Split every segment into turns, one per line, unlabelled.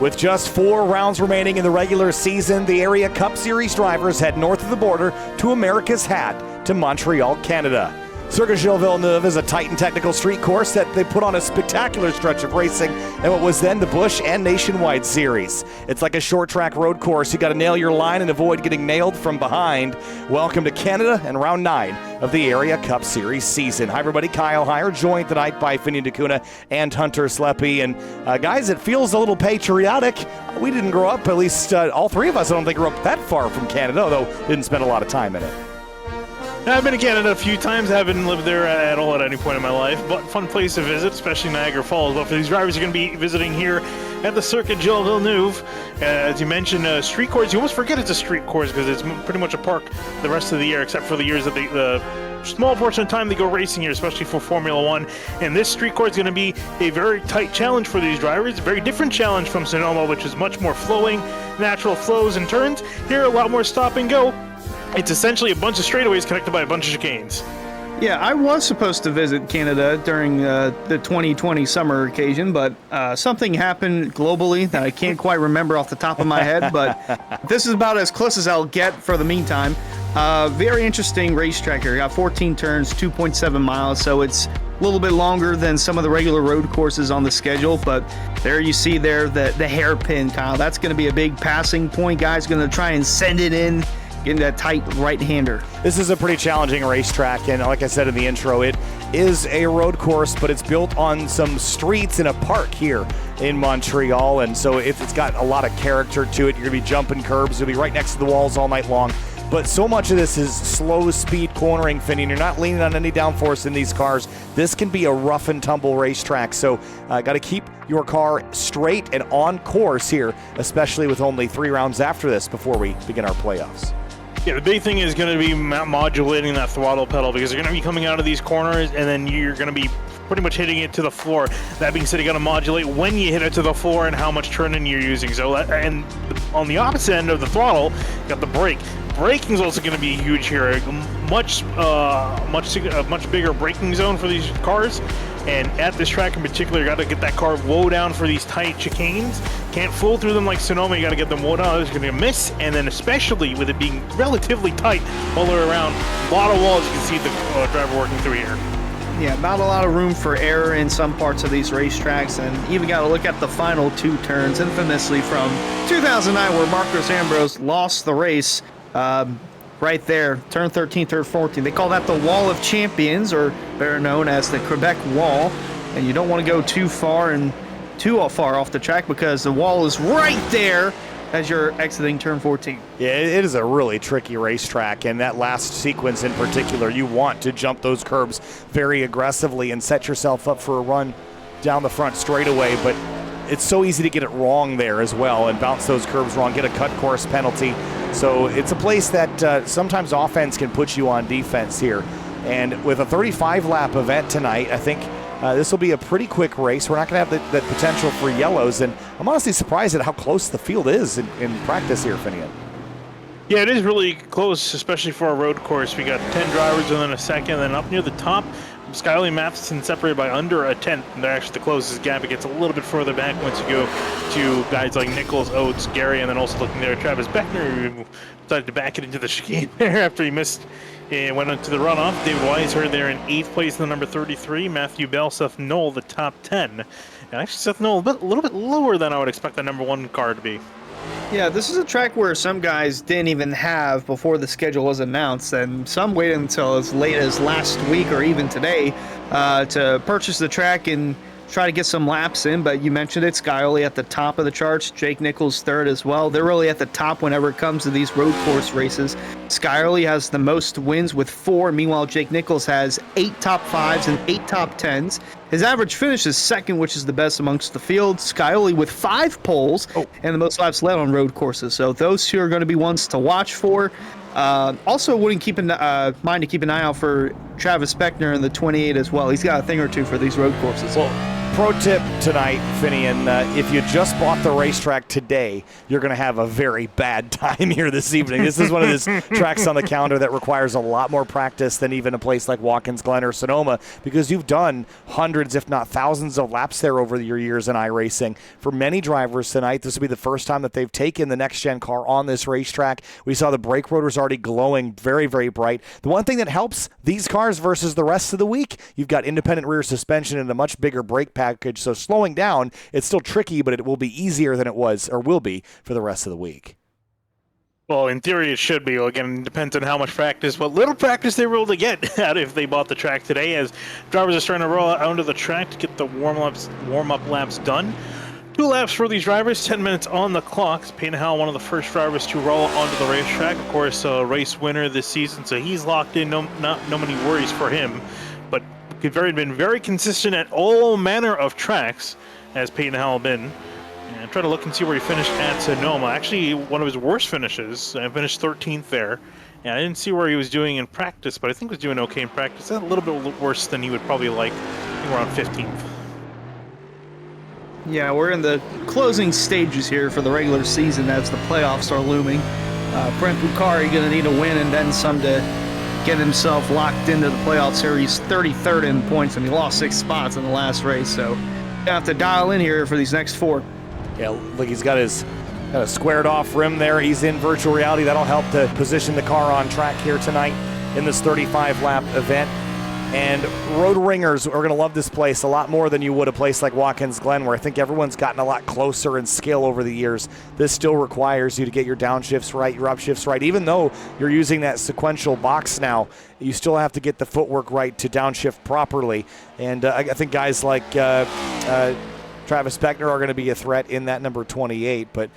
With just 4 rounds remaining in the regular season, the Area Cup Series drivers head north of the border to America's Hat to Montreal, Canada. Circuit Gilles Villeneuve is a tight and technical street course that they put on a spectacular stretch of racing in what was then the Busch and Nationwide Series. It's like a short track road course. You got to nail your line and avoid getting nailed from behind. Welcome to Canada and round 9 of the Area Cup Series season. Hi everybody, Kyle Heyer, joined tonight by Finian DeCuna and Hunter Sleppy. And guys, it feels a little patriotic. We didn't grow up, at least all 3 of us, I don't think, grew up that far from Canada, although didn't spend a lot of time in it.
I've been to Canada a few times. I haven't lived there at all at any point in my life, but fun place to visit, especially Niagara Falls. But for these drivers, you're going to be visiting here at the Circuit Gilles Villeneuve. As you mentioned, street course. You almost forget it's a street course because it's pretty much a park the rest of the year, except for the years that the small portion of time they go racing here, especially for Formula One. And this street course is going to be a very tight challenge for these drivers. A very different challenge from Sonoma, which is much more flowing, natural flows and turns. Here, a lot more stop and go. It's essentially a bunch of straightaways connected by a bunch of chicanes.
Yeah, I was supposed to visit Canada during the 2020 summer occasion, but something happened globally that I can't quite remember off the top of my head, but this is about as close as I'll get for the meantime. Very interesting racetrack here. Got 14 turns, 2.7 miles, so it's a little bit longer than some of the regular road courses on the schedule, but there you see there the hairpin, Kyle. That's going to be a big passing point. Guys going to try and send it in. Getting that tight right-hander.
This is a pretty challenging racetrack, and like I said in the intro, it is a road course, but it's built on some streets in a park here in Montreal, and so it's got a lot of character to it. You're going to be jumping curbs. You'll be right next to the walls all night long. But so much of this is slow speed cornering, Finney, and you're not leaning on any downforce in these cars. This can be a rough and tumble racetrack, so got to keep your car straight and on course here, especially with only 3 rounds after this before we begin our playoffs.
Yeah, the big thing is going to be modulating that throttle pedal because you're going to be coming out of these corners and then you're going to be pretty much hitting it to the floor. That being said, you got to modulate when you hit it to the floor and how much turning you're using. So, and on the opposite end of the throttle, you got the brake. Braking is also going to be huge here. A much bigger braking zone for these cars. And at this track in particular, you got to get that car low down for these tight chicanes. Can't fool through them like Sonoma. You got to get them low down. There's going to be a miss, and then especially with it being relatively tight all the way around, a lot of walls. You can see the driver working through here.
Yeah, not a lot of room for error in some parts of these racetracks, and even got to look at the final 2 turns, infamously from 2009, where Marcos Ambrose lost the race. Right there, turn 13, turn 14. They call that the Wall of Champions, or better known as the Quebec Wall. And you don't want to go too far off the track because the wall is right there as you're exiting turn 14.
Yeah, it is a really tricky racetrack, and that last sequence in particular, you want to jump those curbs very aggressively and set yourself up for a run down the front straightaway, but it's so easy to get it wrong there as well and bounce those curbs wrong, get a cut course penalty. So it's a place that sometimes offense can put you on defense here. And with a 35-lap event tonight, I think this will be a pretty quick race. We're not going to have that potential for yellows, and I'm honestly surprised at how close the field is in practice here, Finian.
Yeah, it is really close, especially for a road course. We got 10 drivers within a second, and then up near the top, Skyley and Matheson separated by under a tenth. And they're actually the closest gap. It gets a little bit further back once you go to guys like Nichols, Oates, Gary, and then also looking there at Travis Beckner, who decided to back it into the chicane there after he missed and went into the runoff. David Weiser there in 8th place, the number 33. Matthew Bell, Seth Knoll, the top 10. And actually, Seth Knoll a little bit lower than I would expect the number 1 car to be.
Yeah, this is a track where some guys didn't even have before the schedule was announced, and some waited until as late as last week or even today to purchase the track and try to get some laps in. But you mentioned it, Skyley at the top of the charts, Jake Nichols third as well. They're really at the top whenever it comes to these road course races. Skyley has the most wins with 4. Meanwhile, Jake Nichols has 8 top 5s and 8 top 10s. His average finish is 2nd, which is the best amongst the field. Skyley with 5 poles and the most laps led on road courses. So those 2 are going to be ones to watch for. Also, wouldn't keep mind to keep an eye out for Travis Beckner in the 28 as well. He's got a thing or two for these road courses.
Well,
Pro tip tonight, Finian, if you just bought the racetrack today, you're going to have a very bad time here this evening. This is one of those tracks on the calendar that requires a lot more practice than even a place like Watkins Glen or Sonoma, because you've done hundreds, if not thousands, of laps there over your years in iRacing. For many drivers tonight, this will be the first time that they've taken the next-gen car on this racetrack. We saw the brake rotors already glowing very, very bright. The one thing that helps these cars versus the rest of the week, you've got independent rear suspension and a much bigger brake package, so slowing down, it's still tricky, but it will be easier than it was, or will be, for the rest of the week.
Well, in theory, it should be. Again, it depends on how much practice, what little practice they were able to get out if they bought the track today, as drivers are starting to roll out onto the track to get the warm-up laps done. 2 laps for these drivers, 10 minutes on the clock. Payne Howell, one of the first drivers to roll onto the racetrack. Of course, a race winner this season, so he's locked in. No many worries for him. But been very consistent at all manner of tracks, has Payne Howell been. And try to look and see where he finished at Sonoma. Actually, one of his worst finishes. I finished 13th there. And I didn't see where he was doing in practice, but I think he was doing okay in practice. A little bit worse than he would probably like. I think around 15th.
Yeah, we're in the closing stages here for the regular season as the playoffs are looming. Brent Bucari going to need a win and then some to get himself locked into the playoffs here. He's 33rd in points, and he lost 6 spots in the last race, so you have to dial in here for these next 4.
Yeah, look, he's got a squared off rim there. He's in virtual reality. That'll help to position the car on track here tonight in this 35-lap event. And road ringers are going to love this place a lot more than you would a place like Watkins Glen, where I think everyone's gotten a lot closer in skill over the years. This still requires you to get your downshifts right, your upshifts right. Even though you're using that sequential box now, you still have to get the footwork right to downshift properly. And I think guys like Travis Beckner are going to be a threat in that number 28. But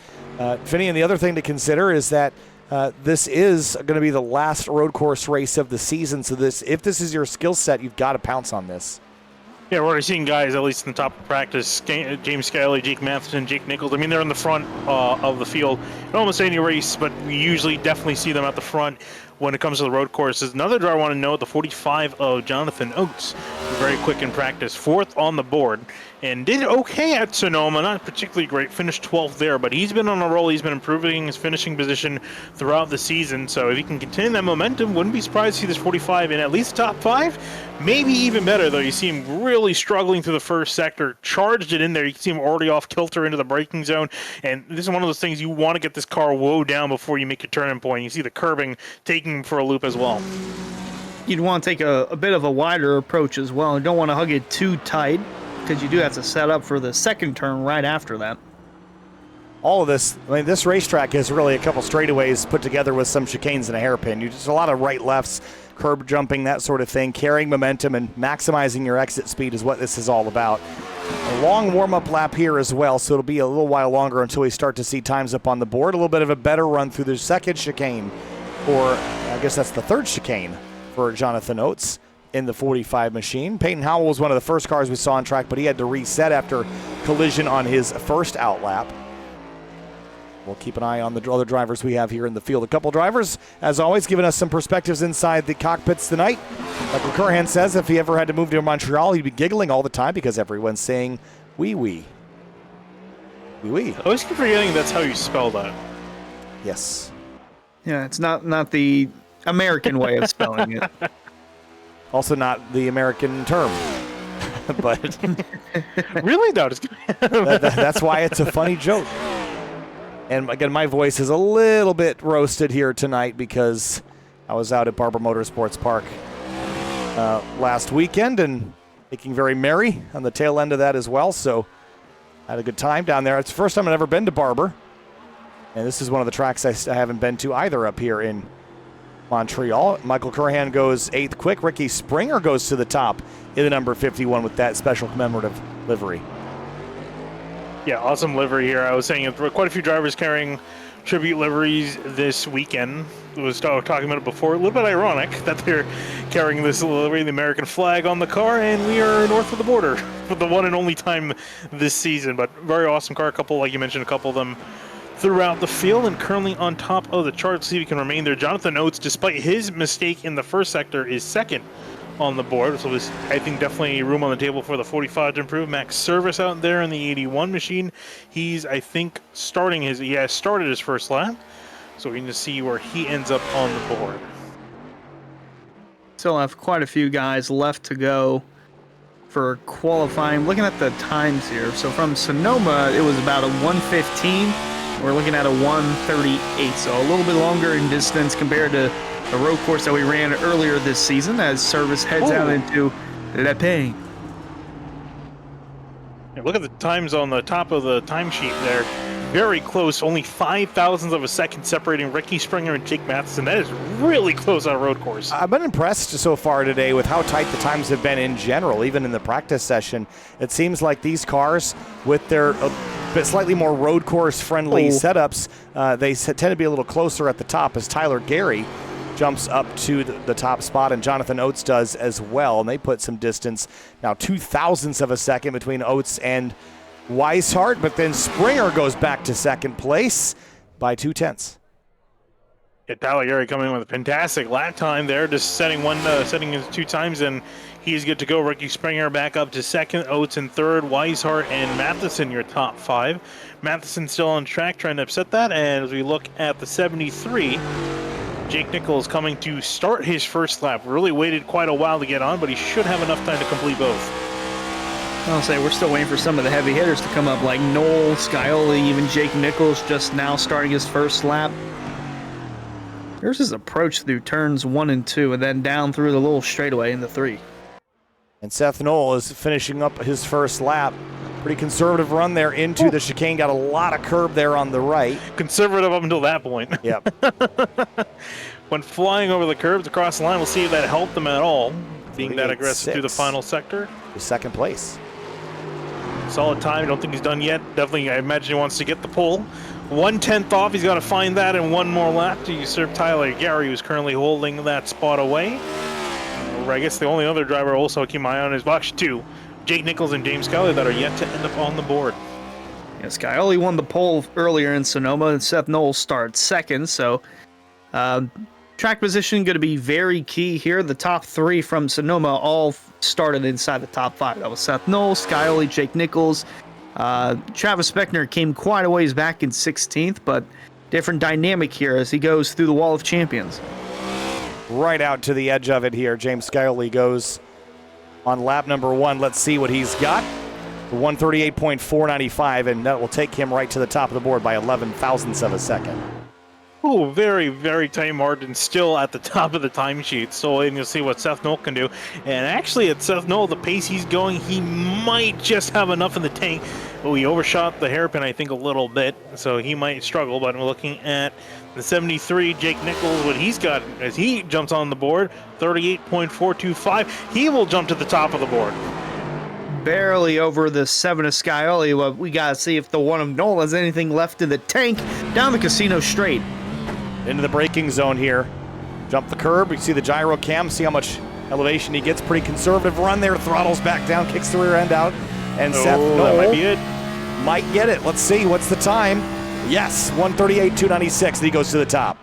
Finney, and the other thing to consider is that this is going to be the last road course race of the season. So if this is your skill set, you've got to pounce on this.
Yeah, we're already seeing guys, at least in the top of practice, James Scally, Jake Matheson, Jake Nichols. I mean, they're in the front of the field in almost any race, but we usually definitely see them at the front when it comes to the road courses. Another driver I want to note, the 45 of Jonathan Oates, very quick in practice, 4th on the board, and did okay at Sonoma, not particularly great, finished 12th there, but he's been on a roll. He's been improving his finishing position throughout the season, so if he can continue that momentum, wouldn't be surprised to see this 45 in at least top 5, maybe even better, though. You see him really struggling through the first sector, charged it in there. You can see him already off kilter into the braking zone, and this is one of those things you want to get this car woe down before you make your turning point. You see the curbing taking him for a loop as well.
You'd want to take a bit of a wider approach as well. You don't want to hug it too tight, because you do have to set up for the second turn right after that.
All of this, I mean, this racetrack is really a couple straightaways put together with some chicanes and a hairpin. You just a lot of right lefts, curb jumping, that sort of thing. Carrying momentum and maximizing your exit speed is what this is all about. A long warm-up lap here as well, so it'll be a little while longer until we start to see times up on the board. A little bit of a better run through the second chicane, or I guess that's the third chicane for Jonathan Oates in the 45 machine. Payton Howell was one of the first cars we saw on track, but he had to reset after collision on his first out lap. We'll keep an eye on the other drivers we have here in the field. A couple drivers, as always, giving us some perspectives inside the cockpits tonight. Like Curhan says, if he ever had to move to Montreal, he'd be giggling all the time because everyone's saying wee wee. Wee wee.
I always keep forgetting that's how you spell that.
Yes.
Yeah, it's not the American way of spelling it.
Also not the American term. But
Really? No, just
that's why it's a funny joke. And again, my voice is a little bit roasted here tonight because I was out at Barber Motorsports Park last weekend and making very merry on the tail end of that as well. So I had a good time down there. It's the first time I've ever been to Barber. And this is one of the tracks I haven't been to either up here in Montreal. Michael Curhan goes 8th quick. Ricky Springer goes to the top in the number 51 with that special commemorative livery.
Yeah, awesome livery here. I was saying quite a few drivers carrying tribute liveries this weekend. I was talking about it before. A little bit ironic that they're carrying this livery, the American flag on the car, and we are north of the border for the one and only time this season. But very awesome car. A couple, like you mentioned, a couple of them throughout the field and currently on top of the chart. See if he can remain there. Jonathan Oates, despite his mistake in the first sector, is second on the board. So there's, I think, definitely room on the table for the 45 to improve. Max Service out there in the 81 machine. He's, I think, he has started his first lap. So we can just see where he ends up on the board.
Still have quite a few guys left to go for qualifying. Looking at the times here, so from Sonoma, it was about a 1:15. We're looking at a 1:38, so a little bit longer in distance compared to the road course that we ran earlier this season as Service heads out into Le Pen.
Yeah, look at the times on the top of the timesheet there. Very close, only 0.005 of a second separating Ricky Springer and Jake Matheson. That is really close on a road course.
I've been impressed so far today with how tight the times have been in general, even in the practice session. It seems like these cars, with their slightly more road course friendly setups, they tend to be a little closer at the top as Tyler Gary jumps up to the top spot, and Jonathan Oates does as well. And they put some distance, now 0.002 of a second between Oates and Weishart, but then Springer goes back to second place by 0.2.
Yeah, Tyler Gary coming in with a fantastic lap time there, just setting his 2 times, and he's good to go. Ricky Springer back up to second, Oates in third, Weishart and Matheson your top 5. Matheson still on track, trying to upset that, and as we look at the 73, Jake Nichols coming to start his first lap. Really waited quite a while to get on, but he should have enough time to complete both.
I'll say we're still waiting for some of the heavy hitters to come up, like Noel, Scioli, even Jake Nichols just now starting his first lap. Here's his approach through turns 1 and 2, and then down through the little straightaway in the 3.
And Seth Knoll is finishing up his first lap. Pretty conservative run there into the chicane. Got a lot of curb there on the right.
Conservative up until that point.
Yep.
Went flying over the curbs across the line. We'll see if that helped them at all, being that aggressive through the final sector.
To second place.
Solid time. I don't think he's done yet. Definitely, I imagine he wants to get the pole. 1/10 off. He's got to find that in one more lap to usurp Tyler Gary, who's currently holding that spot away. Or I guess the only other driver also keep my eye on is actually 2. Jake Nichols and James Scully that are yet to end up on the board.
Yeah, Scioli won the pole earlier in Sonoma, and Seth Knowles starts second, so track position going to be very key here. The top 3 from Sonoma all started inside the top 5. That was Seth Knowles, Scioli, Jake Nichols. Travis Beckner came quite a ways back in 16th, but different dynamic here as he goes through the wall of champions.
Right out to the edge of it here. James Scioli goes on lap number 1. Let's see what he's got. 138.495, and that will take him right to the top of the board by 0.11 of a second.
Oh, very, very tight margin still at the top of the timesheet. So and you'll see what Seth Knoll can do. And actually at Seth Knoll, the pace he's going, he might just have enough in the tank. But we overshot the hairpin, I think, a little bit. So he might struggle. But we're looking at the 73, Jake Nichols, what he's got as he jumps on the board, 38.425. He will jump to the top of the board.
Barely over the 7 of Scioli. Well, we got to see if the 1 of Knoll has anything left in the tank down the casino straight.
Into the braking zone here. Jump the curb. You see the gyro cam. See how much elevation he gets. Pretty conservative run there. Throttles back down. Kicks the rear end out. And Seth Knoll
that might be it.
Might get it. Let's see. What's the time? Yes, 138.296. He goes to the top.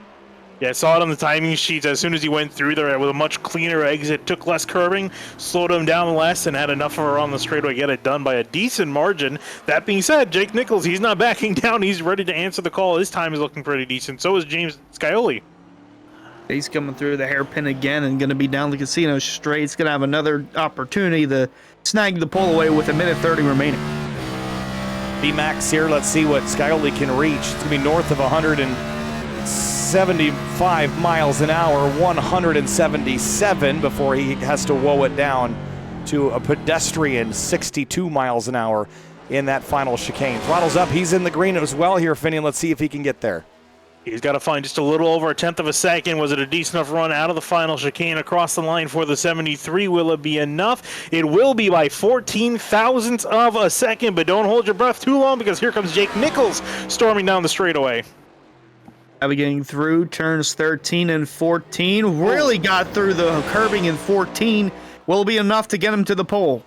Yeah, I saw it on the timing sheets. As soon as he went through there with a much cleaner exit, took less curbing, slowed him down less, and had enough of her on the straightaway to get it done by a decent margin. That being said, Jake Nichols, he's not backing down. He's ready to answer the call. His time is looking pretty decent. So is James Scioli.
He's coming through the hairpin again and going to be down the casino straight. He's going to have another opportunity to snag the pole away with 1:30 remaining.
B-Max here. Let's see what Scioli can reach. It's going to be north of 175 miles an hour, 177 before he has to woe it down to a pedestrian 62 miles an hour in that final chicane. Throttles up. He's in the green as well here, Finian. Let's see if he can get there.
He's got to find just a little over 1/10 of a second. Was it a decent enough run out of the final chicane across the line for the 73? Will it be enough? It will be by 14,000ths of a second, but don't hold your breath too long because here comes Jake Nichols storming down the straightaway.
Getting through turns 13 and 14. Really got through the curbing in 14. Will be enough to get him to the pole.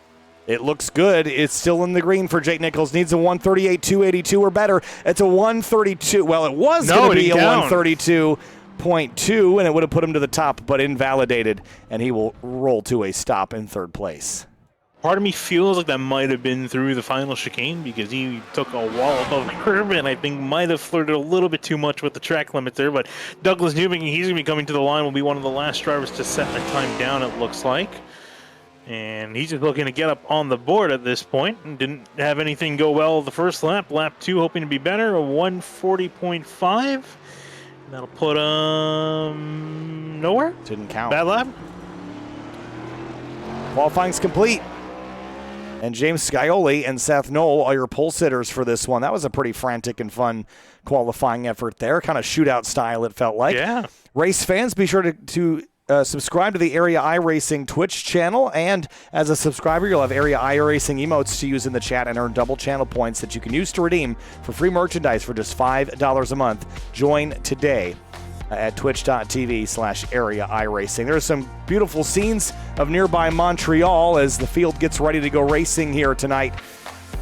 It looks good. It's still in the green for Jake Nichols. Needs a 138.282 or better. It's a 132. Well, it was going to be a 132.2 40.2, and it would have put him to the top, but invalidated, and he will roll to a stop in third place.
Part of me feels like that might have been through the final chicane because he took a wall above the curb and I think might have flirted a little bit too much with the track limit there. But Douglas Newman, he's going to be coming to the line, will be one of the last drivers to set the time down, it looks like. And he's just looking to get up on the board at this point. And didn't have anything go well the first lap. Lap 2 hoping to be better, a 140.5. That'll put him nowhere.
Didn't count.
Bad lap.
Qualifying's complete. And James Scioli and Seth Knoll are your pole sitters for this one. That was a pretty frantic and fun qualifying effort there. Kind of shootout style, it felt like.
Yeah.
Race fans, be sure to subscribe to the Area iRacing Twitch channel. And as a subscriber, you'll have Area iRacing emotes to use in the chat and earn double channel points that you can use to redeem for free merchandise for just $5 a month. Join today at twitch.tv/Area iRacing. There's some beautiful scenes of nearby Montreal as the field gets ready to go racing here tonight.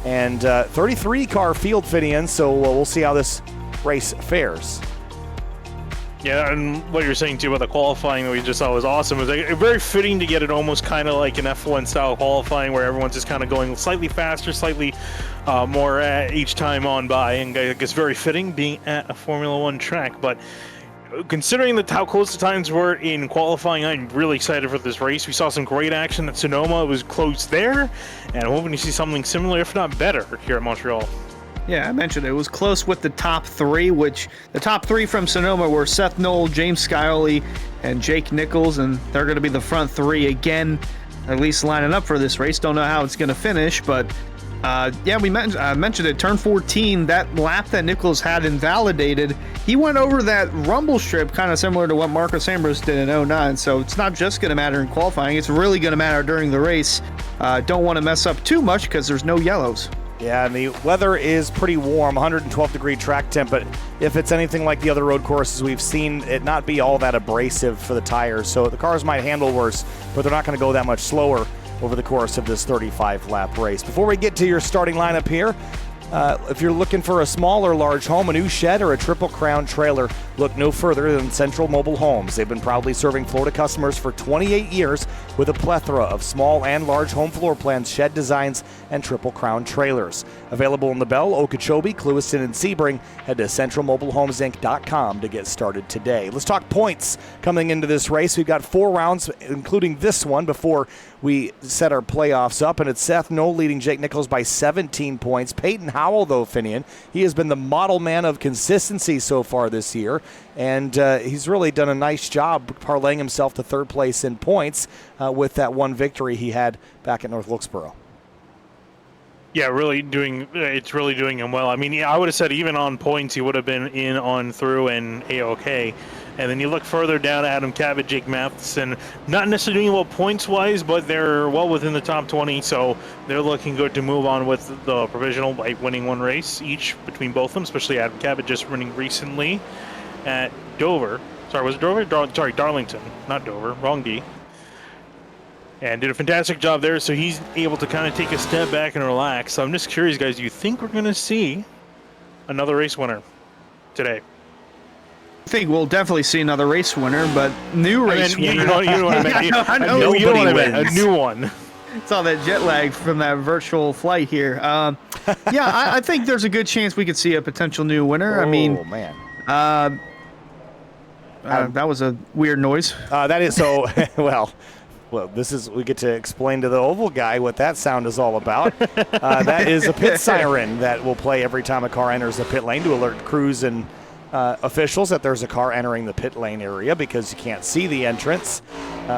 And 33 car field, Finian, so we'll see how this race fares.
Yeah, and what you're saying too about the qualifying that we just saw was awesome. It was like, very fitting to get it almost kind of like an F1 style qualifying where everyone's just kind of going slightly faster, slightly more each time on by. And I guess very fitting being at a Formula One track. But considering how close the times were in qualifying, I'm really excited for this race. We saw some great action at Sonoma. It was close there, and I'm hoping to see something similar, if not better, here at Montreal.
Yeah, I mentioned it was close with the top three, which the top three from Sonoma were Seth Knoll, James Scioli, and Jake Nichols, and they're going to be the front three again, at least lining up for this race. Don't know how it's going to finish, but yeah, we mentioned it. Turn 14, that lap that Nichols had invalidated, he went over that rumble strip, kind of similar to what Marcos Ambrose did in 09. So it's not just going to matter in qualifying; it's really going to matter during the race. Don't want to mess up too much because there's no yellows.
Yeah, and the weather is pretty warm, 112-degree track temp, but if it's anything like the other road courses, we've seen it not be all that abrasive for the tires. So the cars might handle worse, but they're not going to go that much slower over the course of this 35-lap race. Before we get to your starting lineup here, if you're looking for a small or large home, a new shed, or a Triple Crown trailer, look no further than Central Mobile Homes. They've been proudly serving Florida customers for 28 years with a plethora of small and large home floor plans, shed designs, and Triple Crown trailers. Available in LaBelle, Okeechobee, Clewiston, and Sebring. Head to centralmobilehomesinc.com to get started today. Let's talk points coming into this race. We've got 4 rounds, including this one, before we set our playoffs up, and it's Seth Knoll leading Jake Nichols by 17 points. Peyton Howell, though, Finian, he has been the model man of consistency so far this year, and he's really done a nice job parlaying himself to third place in points with that one victory he had back at North Wilkesboro.
Yeah, it's really doing him well. I mean, yeah, I would have said even on points he would have been in, on, through, and A-OK. And then you look further down, Adam Cabot, Jake Matheson, not necessarily doing well points-wise, but they're well within the top 20, so they're looking good to move on with the provisional by winning one race each between both of them, especially Adam Cabot just winning recently at Dover. Sorry, was it Dover? Darlington, not Dover. Wrong D. And did a fantastic job there, so he's able to kind of take a step back and relax. So I'm just curious, guys, do you think we're going to see another race winner today?
I think we'll definitely see another race winner, but new race winner.
You know what I meant.
I know.
You know what I meant. A new one.
It's all that jet lag from that virtual flight here. Yeah, I think there's a good chance we could see a potential new winner. I mean,
man.
That was a weird noise.
That is so, well, we get to explain to the oval guy what that sound is all about. That is a pit siren that will play every time a car enters the pit lane to alert crews and officials that there's a car entering the pit lane area because you can't see the entrance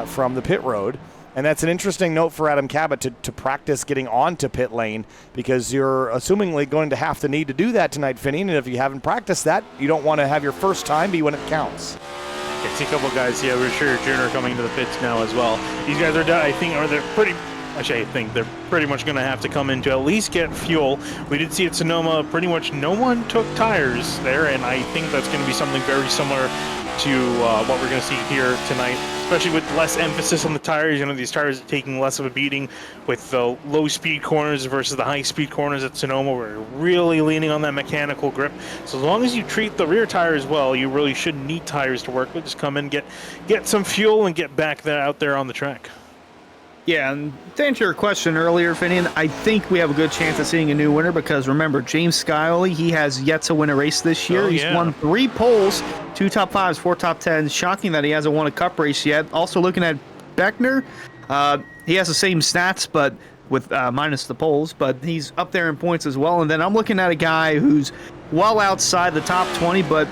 from the pit road. And that's an interesting note for Adam Cabot to practice getting onto pit lane because you're assumingly going to have to need to do that tonight, Finian. And if you haven't practiced that, you don't want to have your first time be when it counts.
I see a couple guys, yeah, we're sure Junior coming to the pits now as well. These guys are done, I think they're pretty much going to have to come in to at least get fuel. We did see at Sonoma, pretty much no one took tires there, and I think that's going to be something very similar to what we're going to see here tonight especially with less emphasis on the tires. These tires are taking less of a beating with the low-speed corners versus the high-speed corners at Sonoma. We're really leaning on that mechanical grip. So as long as you treat the rear tires well, you really shouldn't need tires to work with. Just come in, get some fuel, and get back out there on the track.
Yeah, and to answer your question earlier, Finian, I think we have a good chance of seeing a new winner because remember, James Scioli, he has yet to win a race this year. He's won 3 poles, 2 top 5s, 4 top 10s. Shocking that he hasn't won a cup race yet. Also looking at Beckner, he has the same stats, but with minus the poles, but he's up there in points as well. And then I'm looking at a guy who's well outside the top 20, but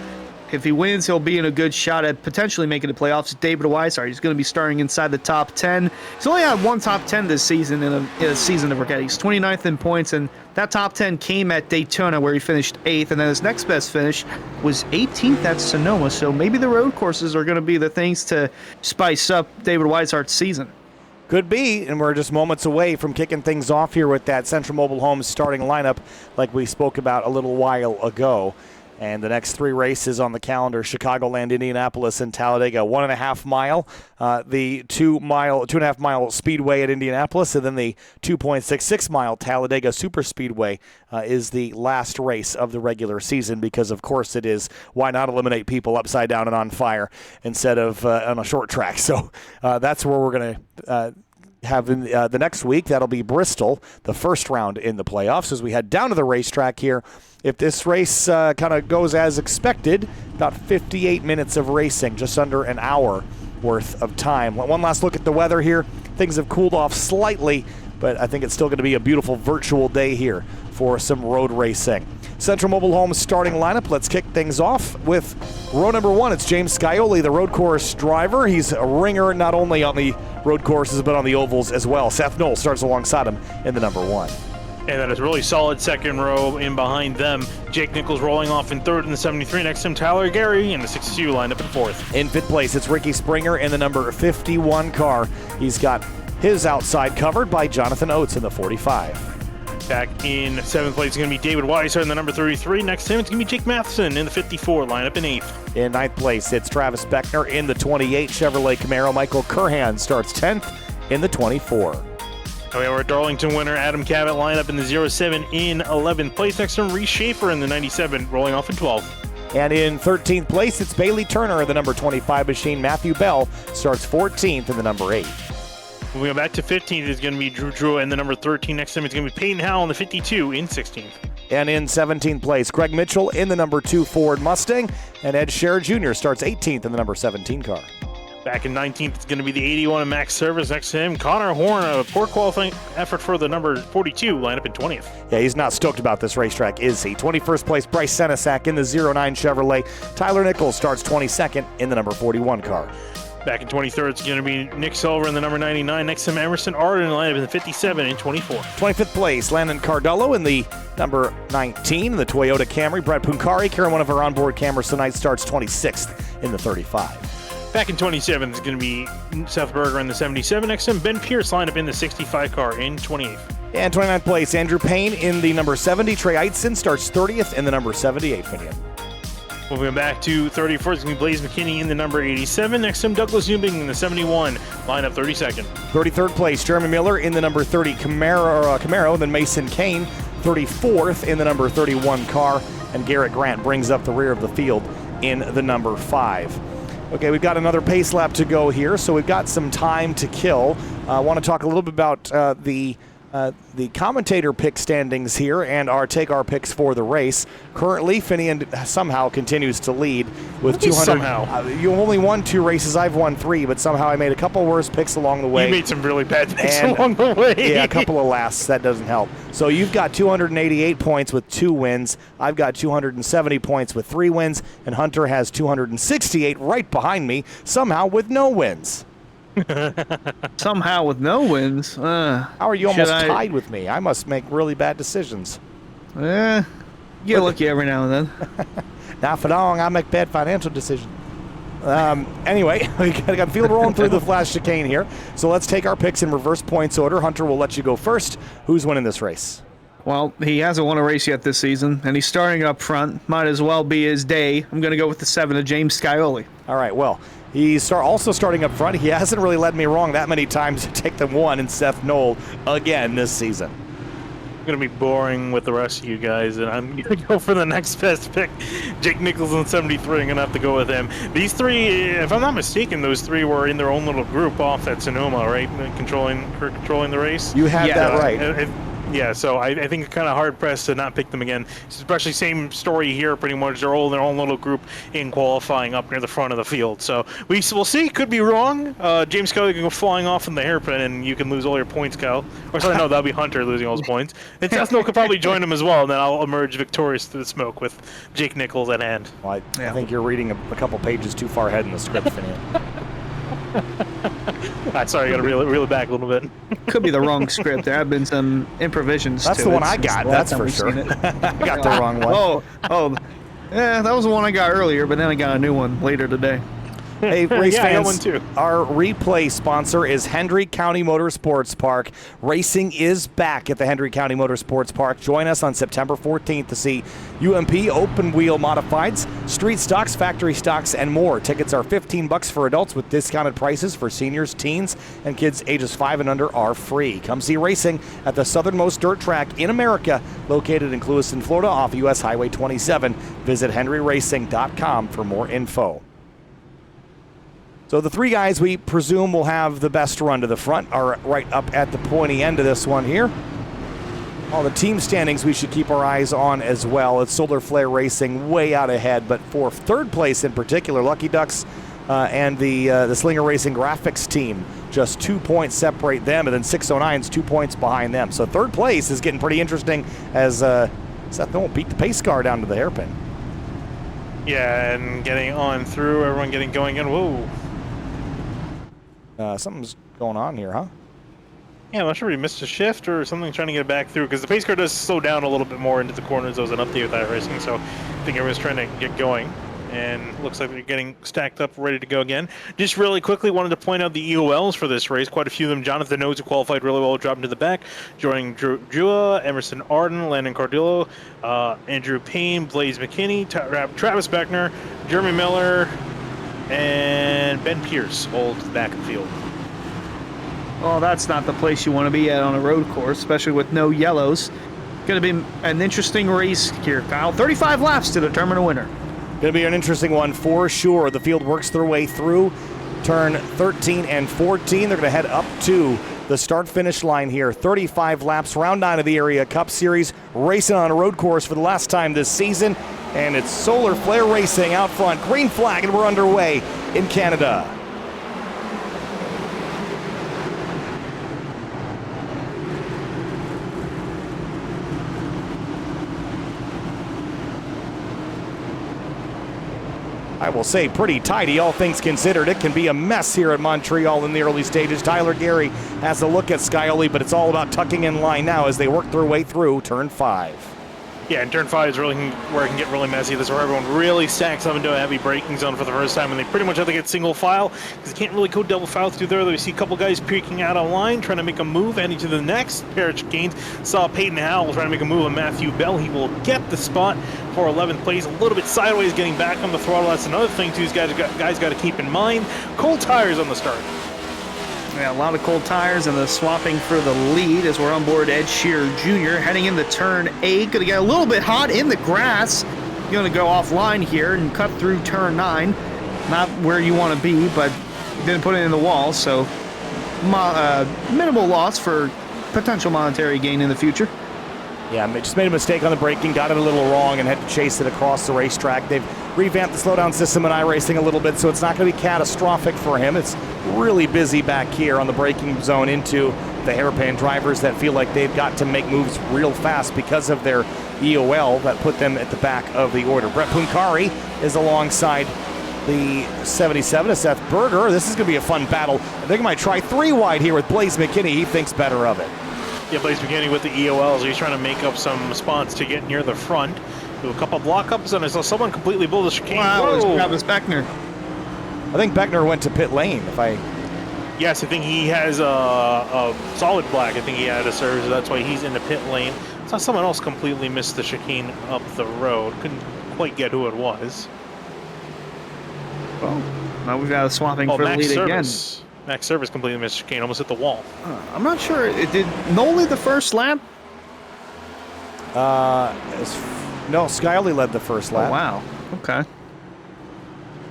if he wins, he'll be in a good shot at potentially making the playoffs. David Weishart, he's going to be starting inside the top 10. He's only had 1 top 10 this season in a season of forget. He's 29th in points, and that top 10 came at Daytona where he finished 8th, and then his next best finish was 18th at Sonoma. So maybe the road courses are going to be the things to spice up David Weishart's season.
Could be, and we're just moments away from kicking things off here with that Central Mobile Homes starting lineup like we spoke about a little while ago. And the next 3 races on the calendar, Chicagoland, Indianapolis, and Talladega. 1.5 mile, the 2.5 mile speedway at Indianapolis, and then the 2.66 mile Talladega Super Speedway is the last race of the regular season because, of course, it is why not eliminate people upside down and on fire instead of on a short track. So that's where we're going to have in the next week. That'll be Bristol, the first round in the playoffs as we head down to the racetrack here. If this race kind of goes as expected, about 58 minutes of racing, just under an hour worth of time. One last look at the weather here. Things have cooled off slightly, but I think it's still going to be a beautiful virtual day here for some road racing. Central Mobile Homes starting lineup. Let's kick things off with row number 1. It's James Scioli, the road course driver. He's a ringer not only on the road courses but on the ovals as well. Seth Knoll starts alongside him in the number 1.
And that is really solid second row in behind them. Jake Nichols rolling off in 3rd in the 73. Next to him, Tyler Gary in the 62 lined up in 4th.
In 5th place, it's Ricky Springer in the number 51 car. He's got his outside covered by Jonathan Oates in the 45.
Back in 7th place is going to be David Weiser in the number 33. Next to him, it's going to be Jake Matheson in the 54, lineup in 8th.
In 9th place, it's Travis Beckner in the 28 Chevrolet Camaro. Michael Curhan starts 10th in the 24.
We have our Darlington winner, Adam Cabot, lineup in the 07 in 11th place. Next to him, Reese Schaefer in the 97, rolling off in 12th.
And in 13th place, it's Bailey Turner in the number 25 machine. Matthew Bell starts 14th in the number 8.
Moving back to 15th is going to be Drew Drew in the number 13. Next to him is going to be Peyton Howell in the 52 in 16th.
And in 17th place, Greg Mitchell in the number 2 Ford Mustang. And Ed Scher Jr. starts 18th in the number 17 car.
Back in 19th, it's going to be the 81 of Max Service. Next to him, Connor Horn, a poor qualifying effort for the number 42, lineup in 20th.
Yeah, he's not stoked about this racetrack, is he? 21st place, Bryce Senesac in the 09 Chevrolet. Tyler Nichols starts 22nd in the number 41 car.
Back in 23rd, it's going to be Nick Silver in the number 99. Next to him, Emerson Arden, lineup in the 57 and 24.
25th place, Landon Cardello in the number 19, the Toyota Camry. Brett Punkari, carrying one of our onboard cameras tonight, starts 26th in the 35.
Back in 27th is going to be Seth Berger in the 77. Next to him, Ben Pierce, lineup in the 65 car in 28th.
And 29th place, Andrew Payne in the number 70. Trey Eitzen starts 30th in the number 78 Finian.
Moving back to 34th is going to be Blaze McKinney in the number 87. Next to him, Douglas Newbing in the 71, lineup 32nd.
33rd place, Jeremy Miller in the number 30 Camaro. Then Mason Kane, 34th in the number 31 car. And Garrett Grant brings up the rear of the field in the number 5. Okay, we've got another pace lap to go here, so we've got some time to kill. I want to talk a little bit about the commentator pick standings here and take our picks for the race. Currently, Finian somehow continues to lead with 200.
Somehow.
You only won 2 races. I've won 3, but somehow I made a couple worse picks along the way.
You made some really bad picks along the way.
Yeah, a couple of lasts. That doesn't help. So you've got 288 points with 2 wins. I've got 270 points with 3 wins. And Hunter has 268 right behind me, somehow with no wins.
Somehow with no wins.
How are you almost tied with me? I must make really bad decisions.
You get lucky every now and then.
Not for long, I make bad financial decisions. Anyway, we got the field rolling through the flash chicane here. So let's take our picks in reverse points order. Hunter will let you go first. Who's winning this race?
Well, he hasn't won a race yet this season, and he's starting up front. Might as well be his day. I'm going to go with the 7 of James Scioli.
All right, well, he's also starting up front. He hasn't really led me wrong that many times to take the one in Seth Knoll again this season.
Going to be boring with the rest of you guys, and I'm going to go for the next best pick. Jake Nichols in 73. I'm going to have to go with him. These three, if I'm not mistaken, those three were in their own little group off at Sonoma, right? Controlling the race.
You had that right.
Yeah, so I think it's kind of hard-pressed to not pick them again. Especially same story here, pretty much. They're all in their own little group in qualifying up near the front of the field. So we'll see. Could be wrong. James Kelly can go flying off in the hairpin, and you can lose all your points, Kyle. Or sorry, no, that'll be Hunter losing all his points. And Seth Knoll could probably join him as well, and then I'll emerge victorious through the smoke with Jake Nichols at hand.
Well, I think you're reading a couple pages too far ahead in the script, Finian.
Sorry, I got to reel it back a little bit.
Could be the wrong script. There have been some improvisations.
That's the one I got. That's for sure. I got the wrong one.
Yeah, that was the one I got earlier, but then I got a new one later today.
Hey, race
Yeah, I got
fans,
one too.
Our replay sponsor is Hendry County Motorsports Park. Racing is back at the Hendry County Motorsports Park. Join us on September 14th to see UMP open wheel modifieds, street stocks, factory stocks, and more. Tickets are $15 for adults with discounted prices for seniors, teens, and kids ages 5 and under are free. Come see racing at the southernmost dirt track in America, located in Clewiston, Florida, off U.S. Highway 27. Visit henryracing.com for more info. So the three guys we presume will have the best run to the front are right up at the pointy end of this one here. All the team standings we should keep our eyes on as well. It's Solar Flare Racing way out ahead, but for third place in particular, Lucky Ducks and the Slinger Racing Graphics team, just 2 points separate them, and then 609's 2 points behind them. So third place is getting pretty interesting as Seth Knoll beat the pace car down to the hairpin.
Yeah, and getting on through, everyone getting going in. Whoa.
Something's going on here, huh?
Yeah, I'm not sure if he missed a shift or something trying to get back through, because the pace car does slow down a little bit more into the corners. There was an update with that racing, so I think everyone's trying to get going. And looks like they're getting stacked up, ready to go again. Just really quickly, wanted to point out the EOLs for this race. Quite a few of them. Jonathan Oates, who qualified really well, dropped into the back. Joining Drew Jua, Emerson Arden, Landon Cardillo, Andrew Payne, Blaze McKinney, Travis Beckner, Jeremy Miller, and Ben Pierce holds back in the field.
Well, that's not the place you want to be at on a road course, especially with no yellows. Going to be an interesting race here, Kyle. 35 laps to determine a winner.
Going to be an interesting one for sure. The field works their way through turn 13 and 14. They're going to head up to the start-finish line here. 35 laps, round 9 of the Area Cup Series, racing on a road course for the last time this season. And it's Solar Flare Racing out front. Green flag, and we're underway in Canada. I will say pretty tidy, all things considered. It can be a mess here at Montreal in the early stages. Tyler Gary has a look at Skyoli, but it's all about tucking in line now as they work their way through turn 5.
Yeah, and turn 5 is really where it can get really messy. This is where everyone really stacks up into a heavy braking zone for the first time, and they pretty much have to get single file because they can't really go double file through there. We see a couple guys peeking out on line, trying to make a move, heading to the next pair of chicanes. Saw Peyton Howell trying to make a move on Matthew Bell. He will get the spot for 11th place. A little bit sideways, getting back on the throttle. That's another thing, too, these guys got to keep in mind. Cold tires on the start.
Yeah, a lot of cold tires and the swapping for the lead as we're on board Ed Shearer Jr. heading into turn 8. Going to get a little bit hot in the grass. Going to go offline here and cut through turn 9. Not where you want to be, but didn't put it in the wall, so minimal loss for potential monetary gain in the future.
Yeah, just made a mistake on the braking, got it a little wrong, and had to chase it across the racetrack. They've revamped the slowdown system in iRacing a little bit, so it's not going to be catastrophic for him. It's really busy back here on the braking zone into the hairpin. Drivers that feel like they've got to make moves real fast because of their EOL that put them at the back of the order. Brett Punkari is alongside the 77 of Seth Berger. This is going to be a fun battle. I think I might try 3 wide here with Blaze McKinney. He thinks better of it.
Yeah, Blaze McKinney with the EOLs. He's trying to make up some spots to get near the front. Do a couple block ups, and I saw someone completely blow the chicane.
Wow, it was Travis Beckner.
I think Beckner went to pit lane.
Yes, I think he has a solid black. I think he had a serve, so that's why he's in the pit lane. I saw someone else completely miss the chicane up the road. Couldn't quite get who it was.
Well, Now we've got a swapping
Oh,
for the
Max
lead again.
Service. Max Service completely missed chicane, almost hit the wall.
I'm not sure. Did Noel lead the first lap?
No, Skyly led the first lap.
Oh, wow. Okay.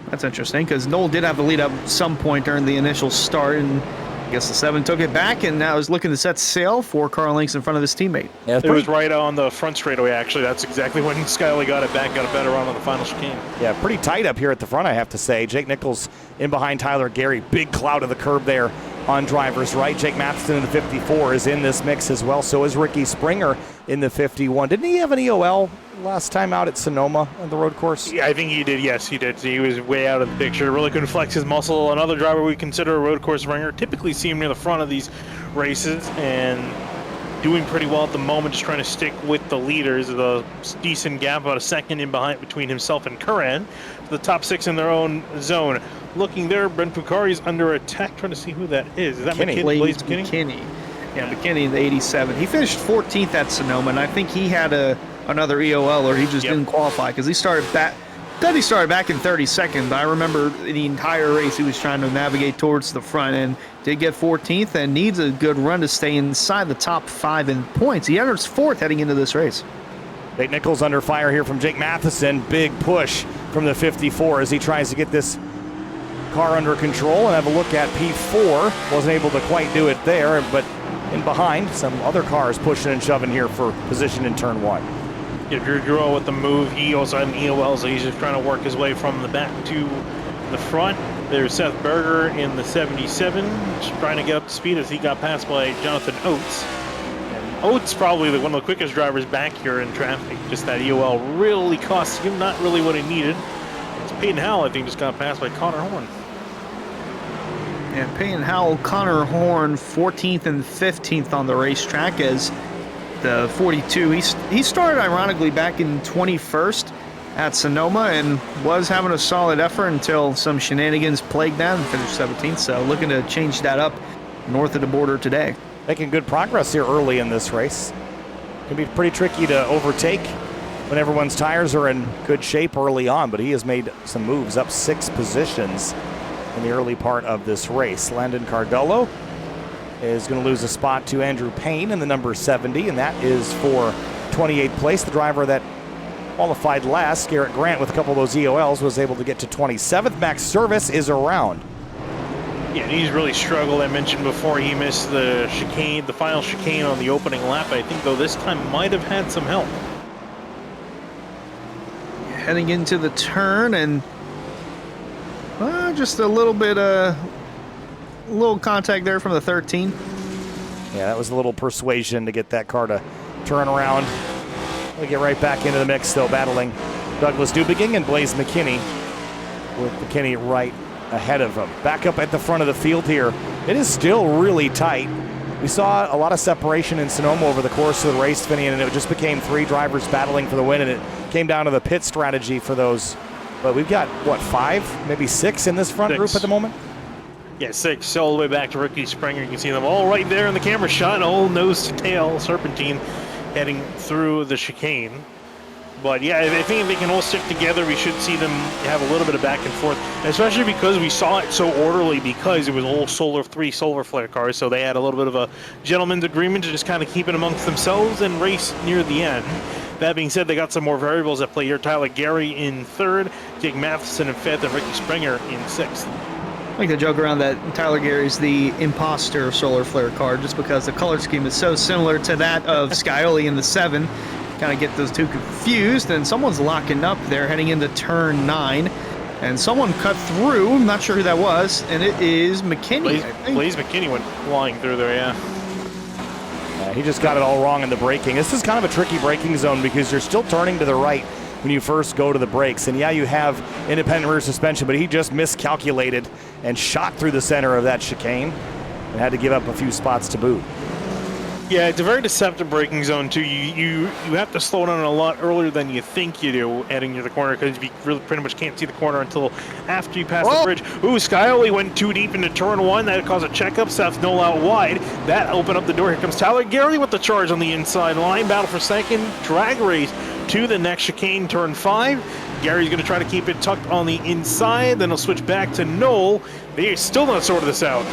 That's interesting because Noel did have the lead up some point during the initial start, and I guess the 7 took it back and now is looking to set sail for Carl Links in front of his teammate.
Yeah,
It was right on the front straightaway, actually. That's exactly when Skyley got it back, got a better run on the final chicane.
Yeah, pretty tight up here at the front, I have to say. Jake Nichols in behind Tyler Gary. Big cloud of the curb there on driver's right. Jake Matheson in the 54 is in this mix as well. So is Ricky Springer in the 51. Didn't he have an EOL last time out at Sonoma on the road course?
Yeah, I think he did. Yes, he did. He was way out of the picture. Really couldn't flex his muscle. Another driver we consider a road course ringer. Typically see him near the front of these races and doing pretty well at the moment, just trying to stick with the leaders. The decent gap, about a second in behind between himself and Curran. The top 6 in their own zone. Looking there, Brent Pucari's under attack, trying to see who that is. Is that
McKinney.
Blaze McKinney?
Yeah, McKinney in the 87. He finished 14th at Sonoma, and I think he had another EOL, or he just didn't qualify because he started back. He started back in 32nd, but I remember the entire race he was trying to navigate towards the front and did get 14th and needs a good run to stay inside the top 5 in points. He enters 4th heading into this race.
Jake Nichols under fire here from Jake Matheson. Big push from the 54 as he tries to get this car under control and have a look at P4. Wasn't able to quite do it there, but in behind, some other cars pushing and shoving here for position in turn 1.
Yeah, Drew Giro with the move. He also had an EOL, so he's just trying to work his way from the back to the front. There's Seth Berger in the 77, just trying to get up to speed as he got passed by Jonathan Oates. And Oates probably one of the quickest drivers back here in traffic. Just that EOL really cost him not really what he needed. It's Peyton Howell, I think, just got passed by Connor Horn.
And Peyton Howell, Connor Horn, 14th and 15th on the racetrack as the 42. He started, ironically, back in 21st at Sonoma and was having a solid effort until some shenanigans plagued that and finished 17th. So looking to change that up north of the border today.
Making good progress here early in this race. Can be pretty tricky to overtake when everyone's tires are in good shape early on, but he has made some moves up 6 positions in the early part of this race. Landon Cardullo is going to lose a spot to Andrew Payne in the number 70, and that is for 28th place. The driver that qualified last, Garrett Grant, with a couple of those EOLs, was able to get to 27th. Max Service is around.
Yeah, and he's really struggled. I mentioned before he missed the chicane, the final chicane on the opening lap. I think, though, this time might have had some help.
Heading into the turn and just a little bit, little contact there from the 13.
Yeah, that was a little persuasion to get that car to turn around. We'll get right back into the mix, though, battling Douglas Dubiging and Blaze McKinney, with McKinney right ahead of him. Back up at the front of the field here. It is still really tight. We saw a lot of separation in Sonoma over the course of the race, Finian, and it just became 3 drivers battling for the win, and it came down to the pit strategy for those. But we've got, what, 5, maybe 6 in this front
6
group at the moment?
Yeah, 6 all the way back to Ricky Springer. You can see them all right there in the camera shot, all nose to tail serpentine heading through the chicane. But yeah, I think if they can all stick together, we should see them have a little bit of back and forth, especially because we saw it so orderly because it was all 3 solar flare cars, so they had a little bit of a gentleman's agreement to just kind of keep it amongst themselves and race near the end. That being said, they got some more variables at play here. Tyler Gary in 3rd, Jake Matheson in 5th, and Ricky Springer in 6th.
I like to joke around that Tyler Gary's the imposter solar flare car just because the color scheme is so similar to that of Scioli in the 7. Kind of get those two confused, and someone's locking up there heading into turn 9. And someone cut through, I'm not sure who that was, and it is McKinney.
Blaze McKinney went flying through there, yeah.
He just got it all wrong in the braking. This is kind of a tricky braking zone because you're still turning to the right when you first go to the brakes. And yeah, you have independent rear suspension, but he just miscalculated and shot through the center of that chicane and had to give up a few spots to boot.
Yeah, it's a very deceptive braking zone too. You have to slow down a lot earlier than you think you do heading near the corner because you really pretty much can't see the corner until after you pass the bridge. Ooh, Scioli went too deep into turn 1. That caused a checkup. Seth Knoll out wide. That opened up the door. Here comes Tyler Gary with the charge on the inside line. Battle for second. Drag race to the next chicane, turn 5. Gary's going to try to keep it tucked on the inside. Then he'll switch back to Noel. They're still not sorted this out.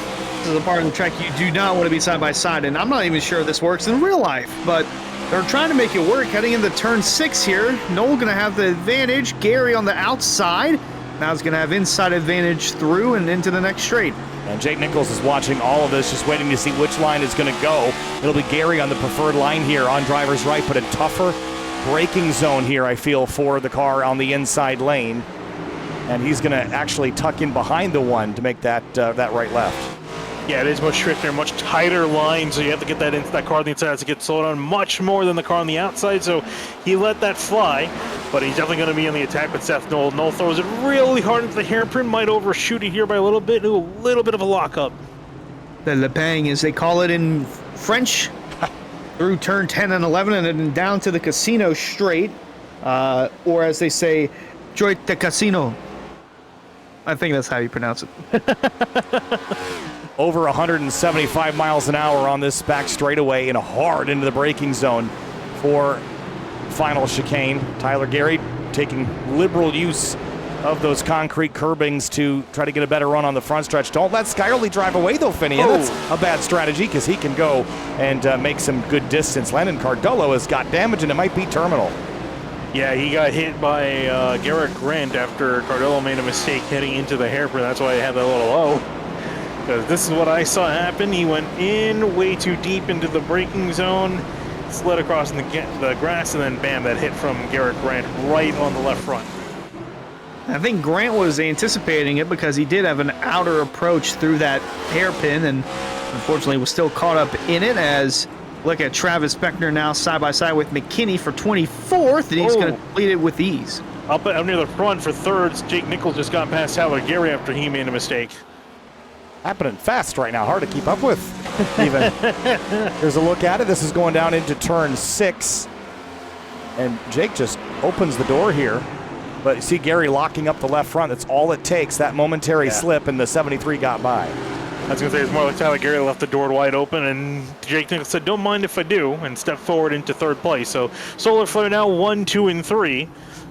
This is a part of the track you do not want to be side by side, and I'm not even sure this works in real life, but they're trying to make it work heading into turn 6 here. Noel going to have the advantage. Gary on the outside. Now he's going to have inside advantage through and into the next straight.
And Jake Nichols is watching all of this, just waiting to see which line is going to go. It'll be Gary on the preferred line here on driver's right, but a tougher braking zone here, I feel, for the car on the inside lane. And he's going to actually tuck in behind the one to make that right left.
Yeah, it is much trickier, much tighter line, so you have to get that car on the inside has to get slowed down much more than the car on the outside, so he let that fly, but he's definitely going to be on the attack with Seth Noel. Noel throws it really hard into the hairpin, might overshoot it here by a little bit, do a little bit of a lockup.
The Lepang, as they call it in French, through turn 10 and 11 and then down to the casino straight, or as they say, Joit de Casino. I think that's how you pronounce it.
Over 175 miles an hour on this back straightaway and hard into the braking zone for final chicane. Tyler Gary taking liberal use of those concrete curbings to try to get a better run on the front stretch. Don't let Skyerly drive away though, Finian. That's a bad strategy because he can go and make some good distance. Landon Cardullo has got damage and it might be terminal.
Yeah, he got hit by Garrett Grant after Cardullo made a mistake heading into the hairpin. That's why I had that little low. Because this is what I saw happen. He went in way too deep into the braking zone, slid across in the grass, and then bam, that hit from Garrett Grant right on the left front.
I think Grant was anticipating it because he did have an outer approach through that hairpin and unfortunately was still caught up in it. As look at Travis Beckner now side by side with McKinney for 24th, and he's going to complete it with ease.
Up near the front for thirds, Jake Nichols just got past Tyler Gary after he made a mistake.
Happening fast right now, hard to keep up with even. Here's a look at it. This is going down into turn 6. And Jake just opens the door here. But you see Gary locking up the left front. That's all it takes, that momentary slip, and the 73 got by.
I was going to say, it's more like Tyler Gary left the door wide open, and Jake Nichols said, don't mind if I do, and stepped forward into third place. So Solar Flare now 1, 2, and 3.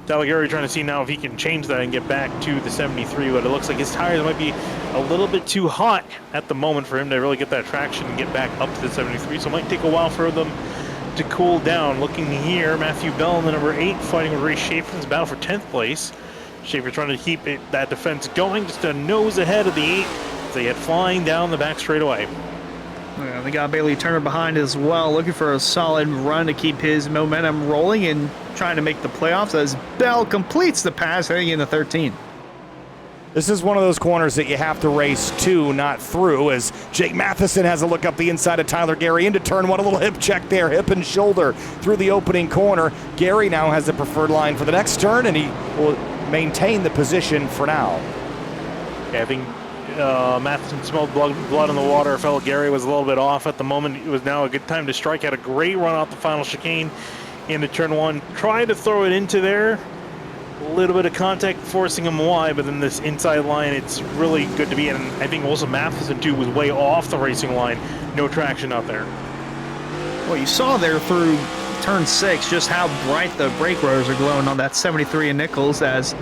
Tyler Gary trying to see now if he can change that and get back to the 73, but it looks like his tires might be a little bit too hot at the moment for him to really get that traction and get back up to the 73, so it might take a while for them to cool down. Looking here, Matthew Bell in the number 8 fighting with Ray Schaefer in his battle for 10th place. Schaefer trying to keep that defense going, just a nose ahead of the 8 as they head flying down the back straightaway.
Yeah, they got Bailey Turner behind as well, looking for a solid run to keep his momentum rolling and trying to make the playoffs as Bell completes the pass heading into 13.
This is one of those corners that you have to race to, not through, as Jake Matheson has a look up the inside of Tyler Gary into turn 1. A little hip check there, hip and shoulder through the opening corner. Gary now has the preferred line for the next turn, and he will maintain the position for now.
Yeah, I think Matheson smelled blood in the water. Fellow Gary was a little bit off at the moment. It was now a good time to strike. Had a great run out the final chicane into turn 1. Tried to throw it into there. A little bit of contact forcing him wide, but then this inside line, it's really good to be in. And I think also Matheson too was way off the racing line. No traction out there.
Well, you saw there through turn 6 just how bright the brake rotors are glowing on that 73 in Nichols as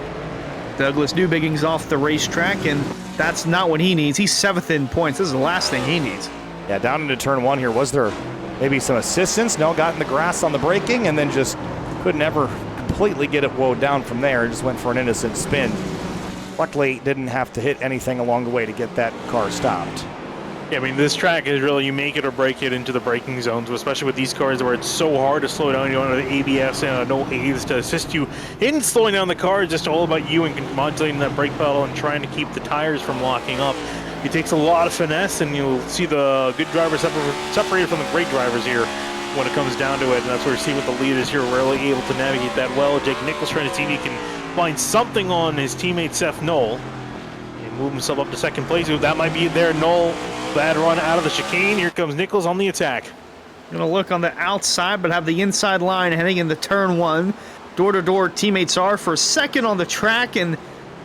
Douglas Newbigging's off the racetrack, and that's not what he needs. He's 7th in points. This is the last thing he needs.
Yeah, down into turn 1 here. Was there maybe some assistance? No, got in the grass on the braking and then just couldn't ever completely get it woed down from there. Just went for an innocent spin. Luckily, didn't have to hit anything along the way to get that car stopped.
Yeah, I mean, this track is really, you make it or break it into the braking zones, especially with these cars where it's so hard to slow down. You don't have the ABS and no aids to assist you in slowing down the car. It's just all about you and modulating that brake pedal and trying to keep the tires from locking up. It takes a lot of finesse, and you'll see the good drivers separated from the great drivers here when it comes down to it. And that's where you see with the leaders here, really able to navigate that well. Jake Nichols trying to see if he can find something on his teammate Seth Knoll and move himself up to second place. That might be there. Knoll, bad run out of the chicane. Here comes Nichols on the attack.
Gonna look on the outside, but have the inside line heading into turn 1. Door-to-door teammates are for second on the track, and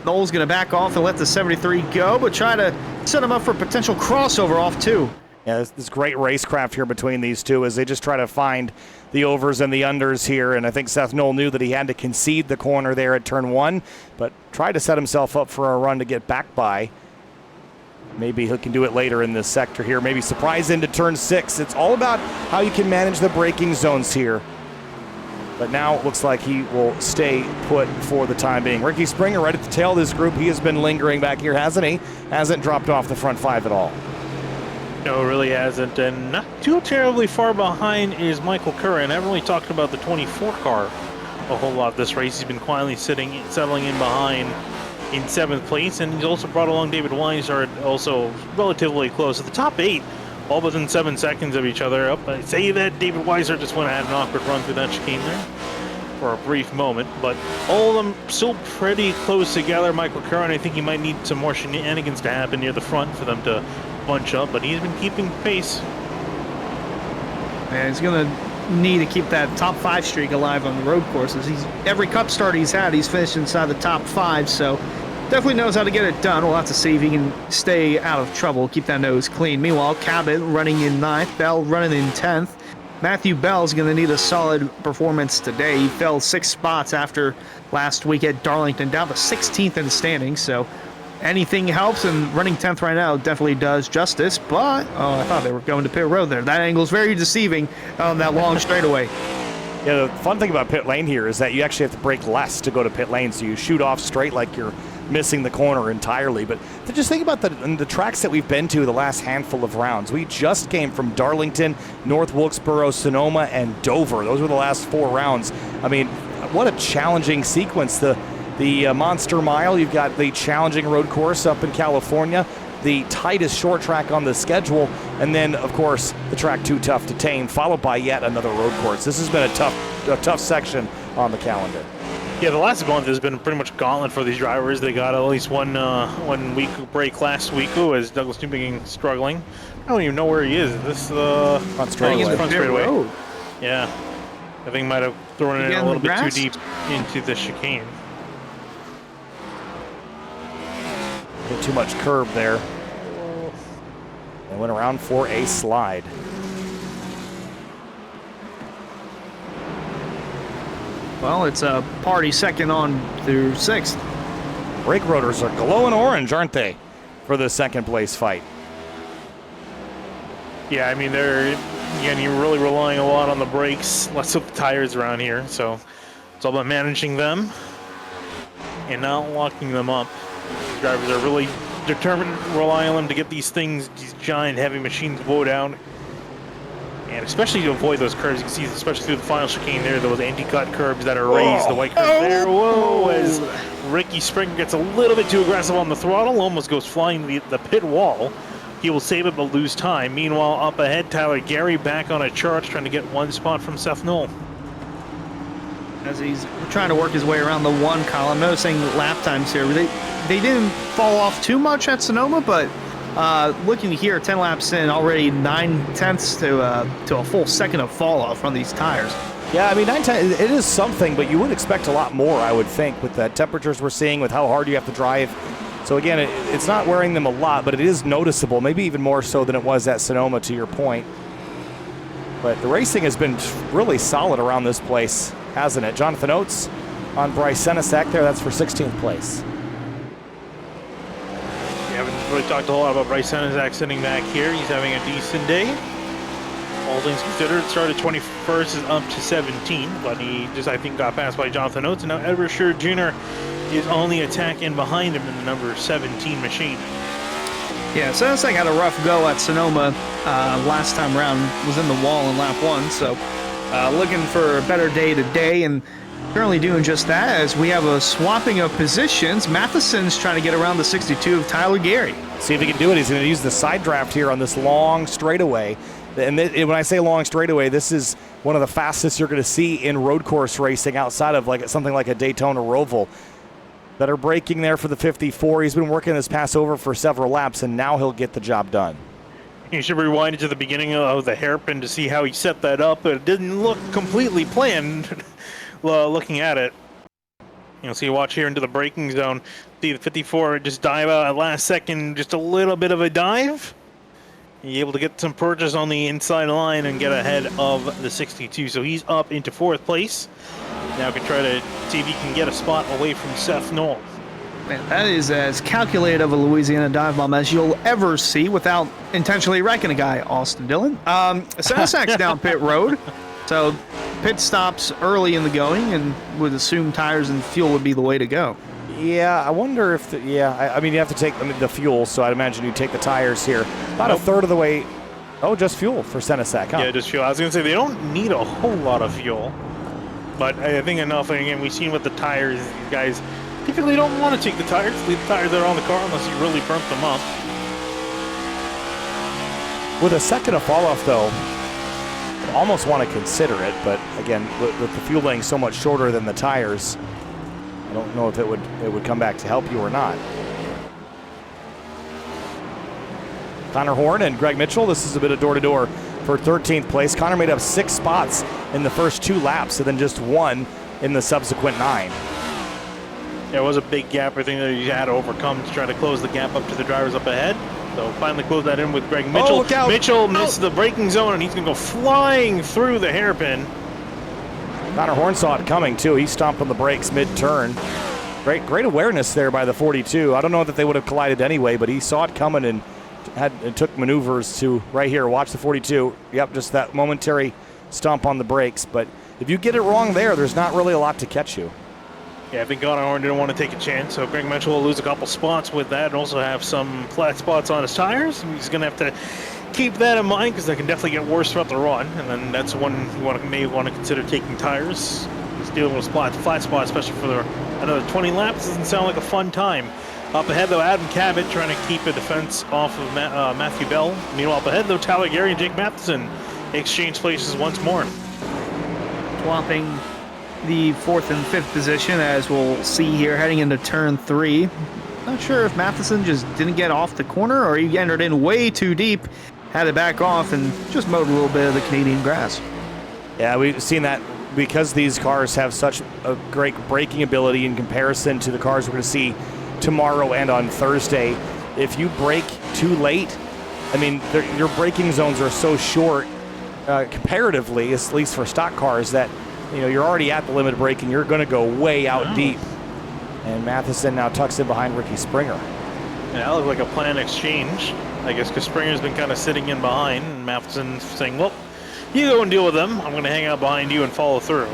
Knoll's gonna back off and let the 73 go, but try to set him up for a potential crossover off 2.
Yeah, this great racecraft here between these two as they just try to find the overs and the unders here. And I think Seth Knoll knew that he had to concede the corner there at turn 1, but tried to set himself up for a run to get back by. Maybe he can do it later in this sector here. Maybe surprise into turn 6. It's all about how you can manage the braking zones here. But now it looks like he will stay put for the time being. Ricky Springer right at the tail of this group. He has been lingering back here, hasn't he? Hasn't dropped off the front 5 at all.
No, it really hasn't. And not too terribly far behind is Michael Curran. I haven't really talked about the 24 car a whole lot this race. He's been quietly settling in behind in 7th place. And he's also brought along David Weisart, also relatively close. At the top 8, all within 7 seconds of each other. I'd say that David Weisart just went and had an awkward run through that chicane there for a brief moment, but all of them still pretty close together. Michael Curran, I think he might need some more shenanigans to happen near the front for them to bunch up, but he's been keeping pace.
And he's going to need to keep that top 5 streak alive on the road courses. Every cup start he's had, he's finished inside the top 5, so definitely knows how to get it done. We'll have to see if he can stay out of trouble, keep that nose clean. Meanwhile, Cabot running in 9th, Bell running in 10th. Matthew Bell's going to need a solid performance today. He fell 6 spots after last week at Darlington, down to 16th in the standings, so anything helps, and running 10th right now definitely does justice, but, oh, I thought they were going to pit road there. That angle's very deceiving on that long straightaway.
Yeah, the fun thing about pit lane here is that you actually have to brake less to go to pit lane, so you shoot off straight like you're missing the corner entirely. But just think about the tracks that we've been to the last handful of rounds. We just came from Darlington, North Wilkesboro, Sonoma, and Dover. Those were the last 4 rounds. I mean, what a challenging sequence. The Monster Mile, you've got the challenging road course up in California, the tightest short track on the schedule, and then, of course, the track Too Tough to Tame, followed by yet another road course. This has been a tough section on the calendar.
Yeah, the last month has been pretty much gauntlet for these drivers. They got at least one week break last week. As Douglas Newbegin struggling. I don't even know where he is. This
front straightaway.
Front straightaway. Yeah, I think might have thrown it in a little bit too deep into the chicane.
Bit too much curb there. And went around for a slide.
Well, it's a party second on through 6th.
Brake rotors are glowing orange, aren't they, for the second place fight?
Yeah, I mean, you're really relying a lot on the brakes, less of the tires around here, so it's all about managing them and not locking them up. These drivers are really determined, relying on them to get these giant heavy machines blow down. And especially to avoid those curves, you can see, especially through the final chicane there, those anti-cut curbs that are raised, the white curves there. Whoa, as Ricky Springer gets a little bit too aggressive on the throttle, almost goes flying the pit wall. He will save it but lose time. Meanwhile, up ahead, Tyler Gary back on a charge, trying to get 1 spot from Seth Knoll.
As he's trying to work his way around the 1 column, noticing lap times here. They didn't fall off too much at Sonoma, but looking here, 10 laps in, already 9/10 to a full second of fall off on these tires.
Yeah, I mean, 9/10, it is something, but you would expect a lot more, I would think, with the temperatures we're seeing, with how hard you have to drive. So again, it's not wearing them a lot, but it is noticeable, maybe even more so than it was at Sonoma, to your point. But the racing has been really solid around this place, hasn't it? Jonathan Oates on Bryce Senesac there, that's for 16th place.
We haven't really talked a whole lot about Bryce Senesac sitting back here. He's having a decent day. All things considered, started 21st, is up to 17, but he just, I think, got passed by Jonathan Oates, and now Edward Scher Jr. is only attacking behind him in the number 17 machine.
Yeah, Senesac had a rough go at Sonoma last time around, was in the wall in lap 1, so looking for a better day today, and currently doing just that as we have a swapping of positions. Matheson's trying to get around the 62 of Tyler Gary.
See if he can do it. He's going to use the side draft here on this long straightaway. And when I say long straightaway, this is one of the fastest you're going to see in road course racing outside of like something like a Daytona Roval. Better braking there for the 54. He's been working this pass over for several laps, and now he'll get the job done.
You should rewind it to the beginning of the hairpin to see how he set that up, but it didn't look completely planned. Looking at it, so you watch here into the braking zone. See the 54 just dive out at last second, just a little bit of a dive, able to get some purchase on the inside line and get ahead of the 62. So he's up into 4th place. Now can try to see if he can get a spot away from Seth Knoll.
Man, that is as calculated of a Louisiana dive bomb as you'll ever see without intentionally wrecking a guy, Austin Dillon. Sasak's down pit road, so pit stops early in the going and would assume tires and fuel would be the way to go.
Yeah, I wonder if I mean, you have to take the fuel, so I'd imagine you take the tires here. About a third of the way. Oh, just fuel for Senesac, huh?
Yeah, just fuel. I was going to say, they don't need a whole lot of fuel. But I think enough, and again, we've seen with the tires, these guys typically don't want to take the tires, leave the tires that are on the car unless you really burnt them up.
With a second of fall off, though, I almost want to consider it, but again, with the fuel being so much shorter than the tires, I don't know if it would come back to help you or not. Connor Horn and Greg Mitchell, this is a bit of door-to-door for 13th place. Connor made up 6 spots in the first 2 laps and then just 1 in the subsequent 9.
There was a big gap, I think, that he had to overcome to try to close the gap up to the drivers up ahead. So finally closed that in with Greg Mitchell.
Oh, look out.
Mitchell missed the braking zone, and he's going to go flying through the hairpin.
Connor Horn saw it coming, too. He stomped on the brakes mid-turn. Great awareness there by the 42. I don't know that they would have collided anyway, but he saw it coming and took maneuvers to right here. Watch the 42. Yep, just that momentary stomp on the brakes. But if you get it wrong there, there's not really a lot to catch you.
Yeah, I think Connor Horn didn't want to take a chance, so Greg Mitchell will lose a couple spots with that and also have some flat spots on his tires. He's going to have to keep that in mind because that can definitely get worse throughout the run, and then that's when you may want to consider taking tires. He's dealing with flat spots, especially for another 20 laps. Doesn't sound like a fun time. Up ahead, though, Adam Cabot trying to keep a defense off of Matthew Bell. Meanwhile, up ahead, though, Tyler Gary and Jake Matheson exchange places once more.
Swapping the 4th and 5th position, as we'll see here, heading into turn 3. Not sure if Matheson just didn't get off the corner or he entered in way too deep, had to back off and just mowed a little bit of the Canadian grass.
Yeah, we've seen that because these cars have such a great braking ability in comparison to the cars we're going to see tomorrow and on Thursday. If you brake too late, I mean, your braking zones are so short comparatively, at least for stock cars, that you're already at the limit of braking. You're going to go way out deep. And Matheson now tucks in behind Ricky Springer.
Yeah, that looked like a planned exchange, I guess, because Springer's been kind of sitting in behind, and Matheson's saying, well, you go and deal with them. I'm going to hang out behind you and follow through.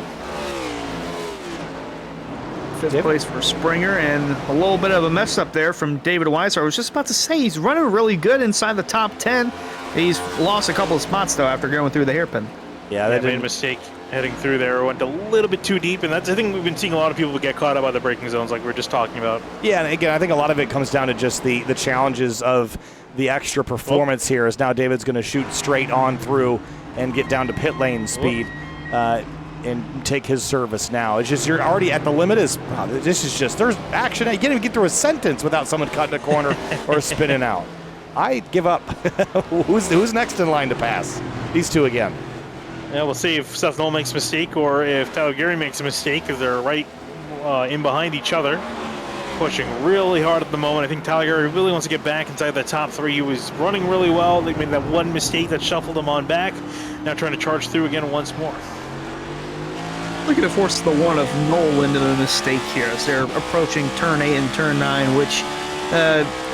5th place for Springer, and a little bit of a mess up there from David Weiser. I was just about to say, he's running really good inside the top 10. He's lost a couple of spots, though, after going through the hairpin.
Yeah, they
made a mistake heading through there. Went a little bit too deep, and that's, I think we've been seeing a lot of people get caught up by the braking zones like we were just talking about.
Yeah, and again, I think a lot of it comes down to just the challenges of the extra performance here, as now David's going to shoot straight on through and get down to pit lane speed and take his service now. It's just you're already at the limit. This is just, there's action. You can't even get through a sentence without someone cutting a corner or spinning out. I give up. Who's next in line to pass? These two again.
Yeah, we'll see if Seth Knoll makes a mistake or if Tyler Gary makes a mistake, because they're right in behind each other, pushing really hard at the moment. I think Tyler Gary really wants to get back inside the top 3. He was running really well. They made that one mistake that shuffled him on back. Now trying to charge through again once more.
Looking to force the one of Knoll into the mistake here as they're approaching turn 8 and turn 9, which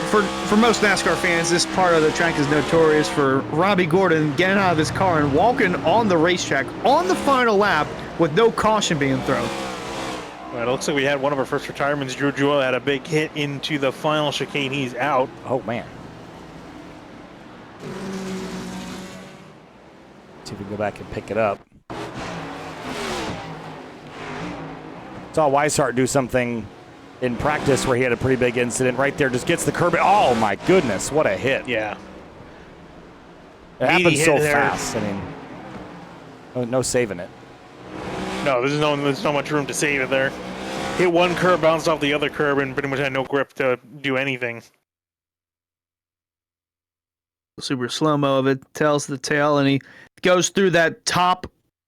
for most NASCAR fans, this part of the track is notorious for Robbie Gordon getting out of his car and walking on the racetrack on the final lap with no caution being thrown.
All right, it looks like we had one of our first retirements. Drew Jewell had a big hit into the final chicane. He's out.
Oh, man. See if we can go back and pick it up. Saw Weishart do something in practice where he had a pretty big incident right there. Just gets the curb. Oh, my goodness. What a hit.
Yeah.
It happens so fast. I mean, no saving it.
No, there's no much room to save it there. Hit one curb, bounced off the other curb, and pretty much had no grip to do anything.
Super slow-mo of it tells the tale, and he goes through that top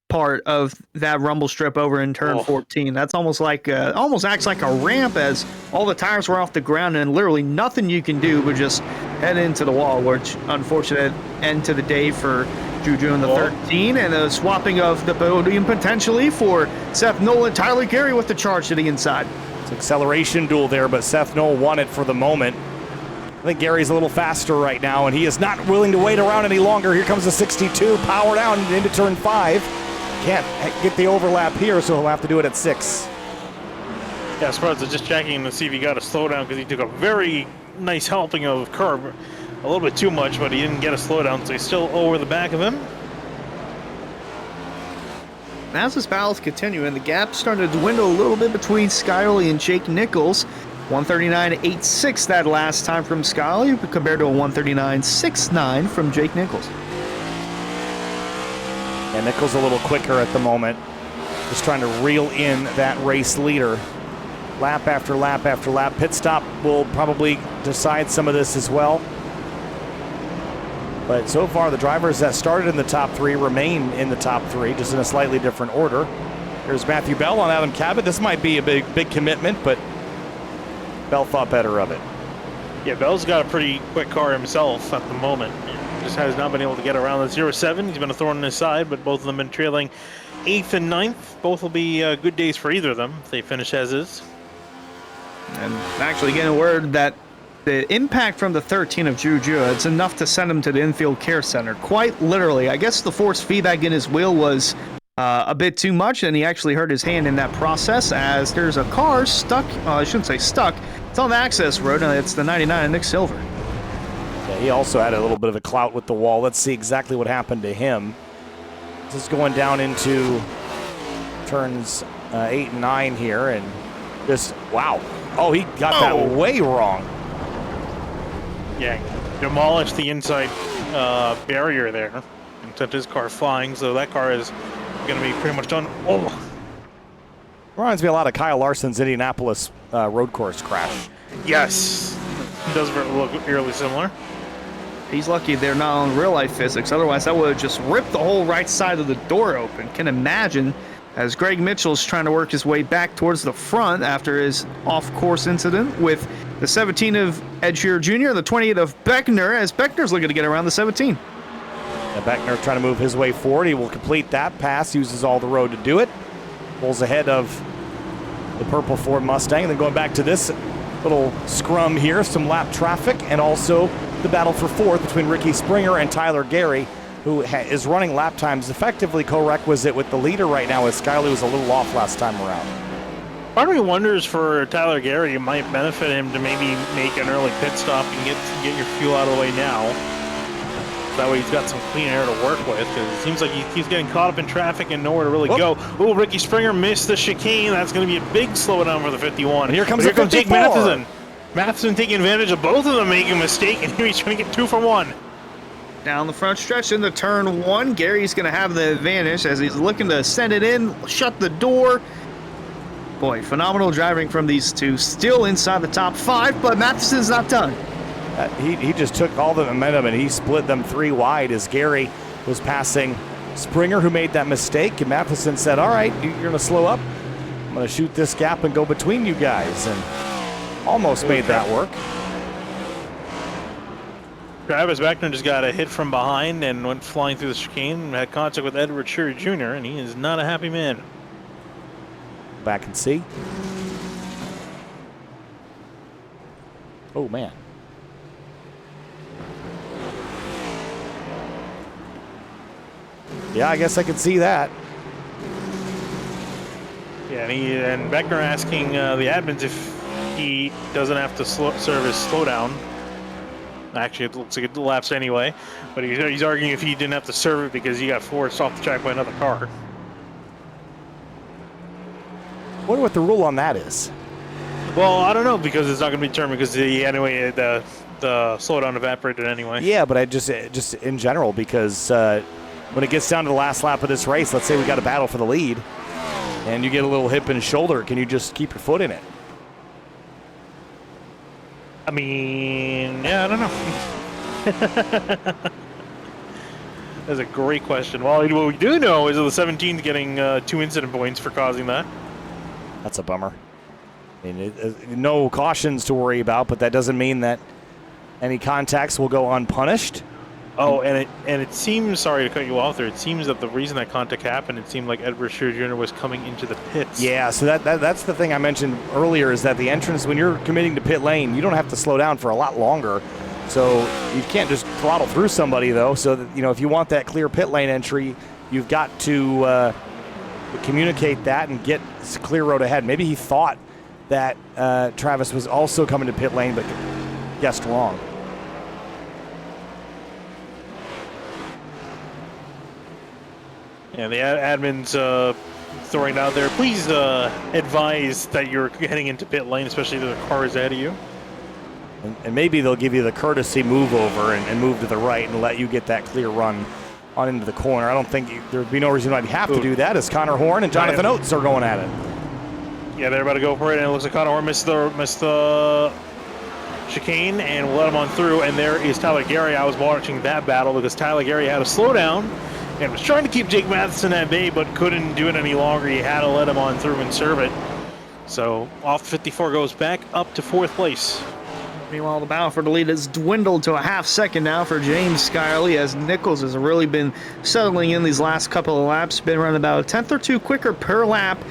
part of that rumble strip over in turn 14. That's almost acts like a ramp, as all the tires were off the ground and literally nothing you can do but just head into the wall, which unfortunate end to the day for Juju in the 13, and a swapping of the podium potentially for Seth Nolan. Tyler Gary with the charge to the inside.
It's an acceleration duel there, but Seth Noel won it for the moment. I think Gary's a little faster right now, and he is not willing to wait around any longer. Here comes the 62, power down into turn 5. Can't get the overlap here, so he'll have to do it at 6.
Yeah, Sparks is just checking to see if he got a slowdown, because he took a very nice helping of curb. A little bit too much, but he didn't get a slowdown, so he's still over the back of him.
As this battle's continuing, the gap started to dwindle a little bit between Skyley and Jake Nichols. 139.86 that last time from Skyley compared to a 139.69 from Jake Nichols.
And Nichols a little quicker at the moment. Just trying to reel in that race leader. Lap after lap after lap. Pit stop will probably decide some of this as well. But so far, the drivers that started in the top 3 remain in the top 3, just in a slightly different order. Here's Matthew Bell on Adam Cabot. This might be a big commitment, but Bell thought better of it.
Yeah, Bell's got a pretty quick car himself at the moment. Just has not been able to get around the 07. He's been a thorn in his side, but both of them been trailing 8th and 9th. Both will be good days for either of them if they finish as is.
And actually getting word that the impact from the 13 of Juju, it's enough to send him to the infield care center. Quite literally. I guess the force feedback in his wheel was a bit too much, and he actually hurt his hand in that process, as there's a car stuck. I shouldn't say stuck. It's on the access road, and it's the 99 of Nick Silver.
Yeah, he also had a little bit of a clout with the wall. Let's see exactly what happened to him. This is going down into turns 8 and 9 here, and just, wow. Oh, he got that way wrong.
Yeah, demolished the inside barrier there and sent his car flying, so that car is going to be pretty much done. Oh,
Reminds me a lot of Kyle Larson's Indianapolis road course crash.
yes. It does look eerily similar.
He's lucky they're not on real-life physics. Otherwise, that would have just ripped the whole right side of the door open. Can imagine, as Greg Mitchell's trying to work his way back towards the front after his off-course incident with the 17 of Ed Shearer Jr., the 28 of Beckner, as Beckner's looking to get around the 17.
Yeah, Beckner trying to move his way forward. He will complete that pass, uses all the road to do it. Pulls ahead of the purple Ford Mustang. And then going back to this little scrum here, some lap traffic, and also the battle for 4th between Ricky Springer and Tyler Gary, who is running lap times effectively co-requisite with the leader right now, as Skyley was a little off last time around.
Part of me wonders for Tyler Gary, it might benefit him to maybe make an early pit stop and get your fuel out of the way now. That way he's got some clean air to work with, because it seems like he keeps getting caught up in traffic and nowhere to really go. Oh, Ricky Springer missed the chicane. That's going to be a big slowdown for the 51.
And here comes
Jake Matheson. Matheson taking advantage of both of them making a mistake, and here he's trying to get 2 for 1.
Down the front stretch into turn 1, Gary's going to have the advantage as he's looking to send it in, shut the door. Boy, phenomenal driving from these two. Still inside the top 5, but Matheson's not done.
He just took all the momentum and he split them 3 wide as Gary was passing Springer, who made that mistake. And Matheson said, all right, you're going to slow up. I'm going to shoot this gap and go between you guys. And almost made that work.
Travis Beckner just got a hit from behind and went flying through the chicane and had contact with Edward Shearer Jr., and he is not a happy man.
Back and see. Oh, man. Yeah, I guess I can see that.
Yeah, and Beckner asking the admins if he doesn't have to serve his slowdown. Actually, it looks like it laps anyway, but he's arguing if he didn't have to serve it because he got forced off the track by another car.
Wonder what the rule on that is.
Well, I don't know, because it's not going to be determined, because anyway the slowdown evaporated anyway.
Yeah, but I just in general, because when it gets down to the last lap of this race, let's say we got a battle for the lead, and you get a little hip and shoulder, can you just keep your foot in it?
I mean, yeah, I don't know. That's a great question. Well, what we do know is that the 17's getting 2 incident points for causing that.
That's a bummer. I mean, no cautions to worry about, but that doesn't mean that any contacts will go unpunished.
Oh, and it seems, sorry to cut you off there, it seems that the reason that contact happened, it seemed like Edward Scheer Jr. was coming into the pits.
Yeah, so that's the thing I mentioned earlier, is that the entrance, when you're committing to pit lane, you don't have to slow down for a lot longer. So you can't just throttle through somebody, though. So that, if you want that clear pit lane entry, you've got to communicate that and get clear road ahead. Maybe he thought that Travis was also coming to pit lane, but guessed wrong.
Yeah, the admin's throwing out there, please advise that you're heading into pit lane, especially if the car is ahead of you.
And maybe they'll give you the courtesy move over and move to the right and let you get that clear run on into the corner. I don't think there'd be no reason why you have to do that, as Connor Horn and Jonathan Oates are going at it.
Yeah, they're about to go for it, and it looks like Connor Horn missed the chicane, and we'll let him on through. And there is Tyler Gary. I was watching that battle because Tyler Gary had to slow down and was trying to keep Jake Matheson at bay, but couldn't do it any longer. He had to let him on through and serve it. So off 54 goes back up to 4th place.
Meanwhile, the battle for the lead has dwindled to a half second now for James Skiley, as Nichols has really been settling in these last couple of laps. Been running about a tenth or two quicker per lap,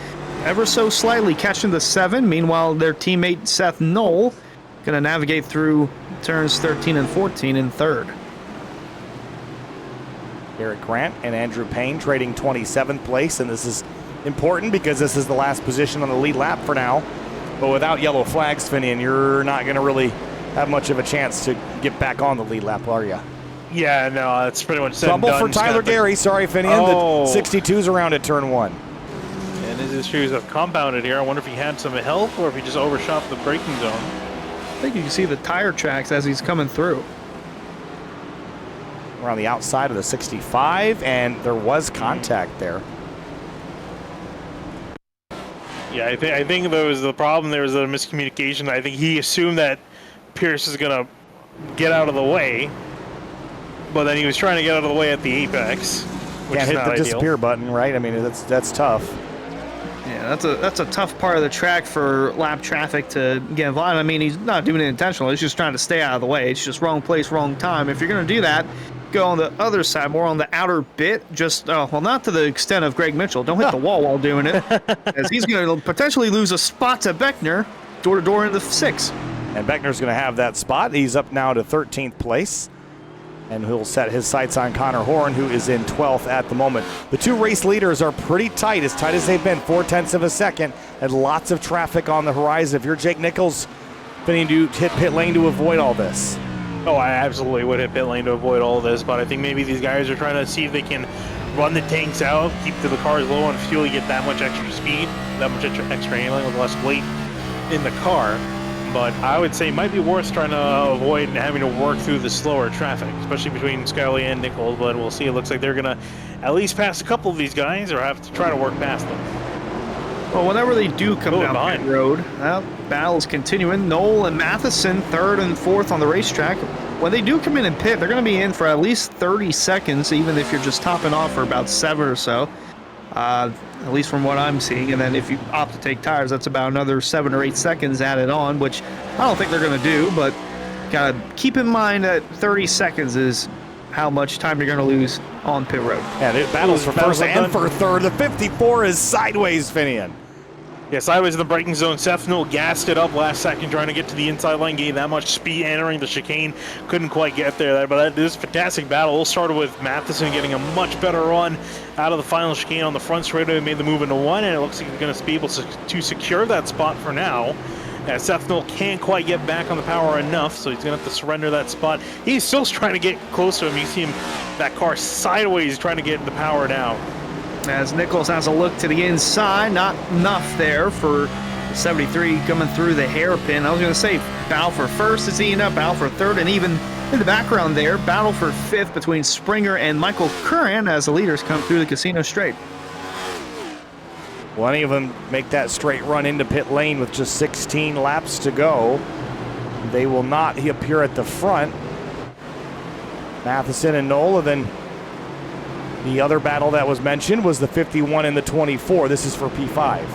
ever so slightly catching the 7. Meanwhile, their teammate Seth Knoll going to navigate through turns 13 and 14 in 3rd.
Garrett Grant and Andrew Payne trading 27th place, and this is important because this is the last position on the lead lap for now. But without yellow flags, Finian, you're not going to really have much of a chance to get back on the lead lap, are you?
Yeah, no, that's pretty much said and
Trouble
done.
for Tyler Gary. Sorry, Finian.
Oh.
The 62's around at turn 1.
And his issues have compounded here. I wonder if he had some help or if he just overshot the braking zone.
I think you can see the tire tracks as he's coming through.
We're on the outside of the 65, and there was contact there.
Yeah, I think there was the problem. There was a miscommunication. I think he assumed that Pierce is going to get out of the way, but then he was trying to get out of the way at the apex, which
Can't
is
hit
not
the
ideal.
disappear button, right? I mean, that's tough.
Yeah, that's a tough part of the track for lap traffic to get involved. I mean, he's not doing it intentionally. He's just trying to stay out of the way. It's just wrong place, wrong time. If you're going to do that, go on the other side, more on the outer bit. Just, well, not to the extent of Greg Mitchell. Don't hit the wall while doing it, as he's going to potentially lose a spot to Beckner, door to door into 6.
And Beckner's going to have that spot. He's up now to 13th place. And he'll set his sights on Connor Horn, who is in 12th at the moment. The two race leaders are pretty tight as they've been, 0.4 of a second, and lots of traffic on the horizon. If you're Jake Nichols, then you hit pit lane to avoid all this.
Oh, I absolutely would hit pit lane to avoid all this, but I think maybe these guys are trying to see if they can run the tanks out, keep the cars low on fuel, get that much extra speed, that much extra handling with less weight in the car. But I would say it might be worth trying to avoid having to work through the slower traffic, especially between Skiley and Nichols. But we'll see. It looks like they're going to at least pass a couple of these guys or have to try to work past them.
Well, whenever they do come down pit road, that battle's continuing. Knoll and Matheson, 3rd and 4th on the racetrack. When they do come in and pit, they're going to be in for at least 30 seconds, even if you're just topping off for about 7 or so. At least from what I'm seeing. And then if you opt to take tires, that's about another 7 or 8 seconds added on, which I don't think they're going to do, but gotta keep in mind that 30 seconds is how much time you're going to lose on pit road.
Yeah, it battles for first and for third. The 54 is sideways, Finian.
Yeah, sideways in the braking zone. Seth Knoll gassed it up last second, trying to get to the inside line, gained that much speed entering the chicane. Couldn't quite get there, but this is a fantastic battle. It started with Matheson getting a much better run out of the final chicane on the front straightaway, made the move into 1, and it looks like he's going to be able to secure that spot for now. As Seth Knoll can't quite get back on the power enough, so he's going to have to surrender that spot. He's still trying to get close to him. You see him, that car sideways, trying to get the power down.
As Nichols has a look to the inside, not enough there for 73 coming through the hairpin. I was going to say battle for first is eating up, battle for third, and even in the background there, battle for 5th between Springer and Michael Curran as the leaders come through the casino straight.
Will any of them make that straight run into pit lane with just 16 laps to go? They will not. He appear at the front. Matheson and Nola then The other battle that was mentioned was the 51 and the 24. This is for P5.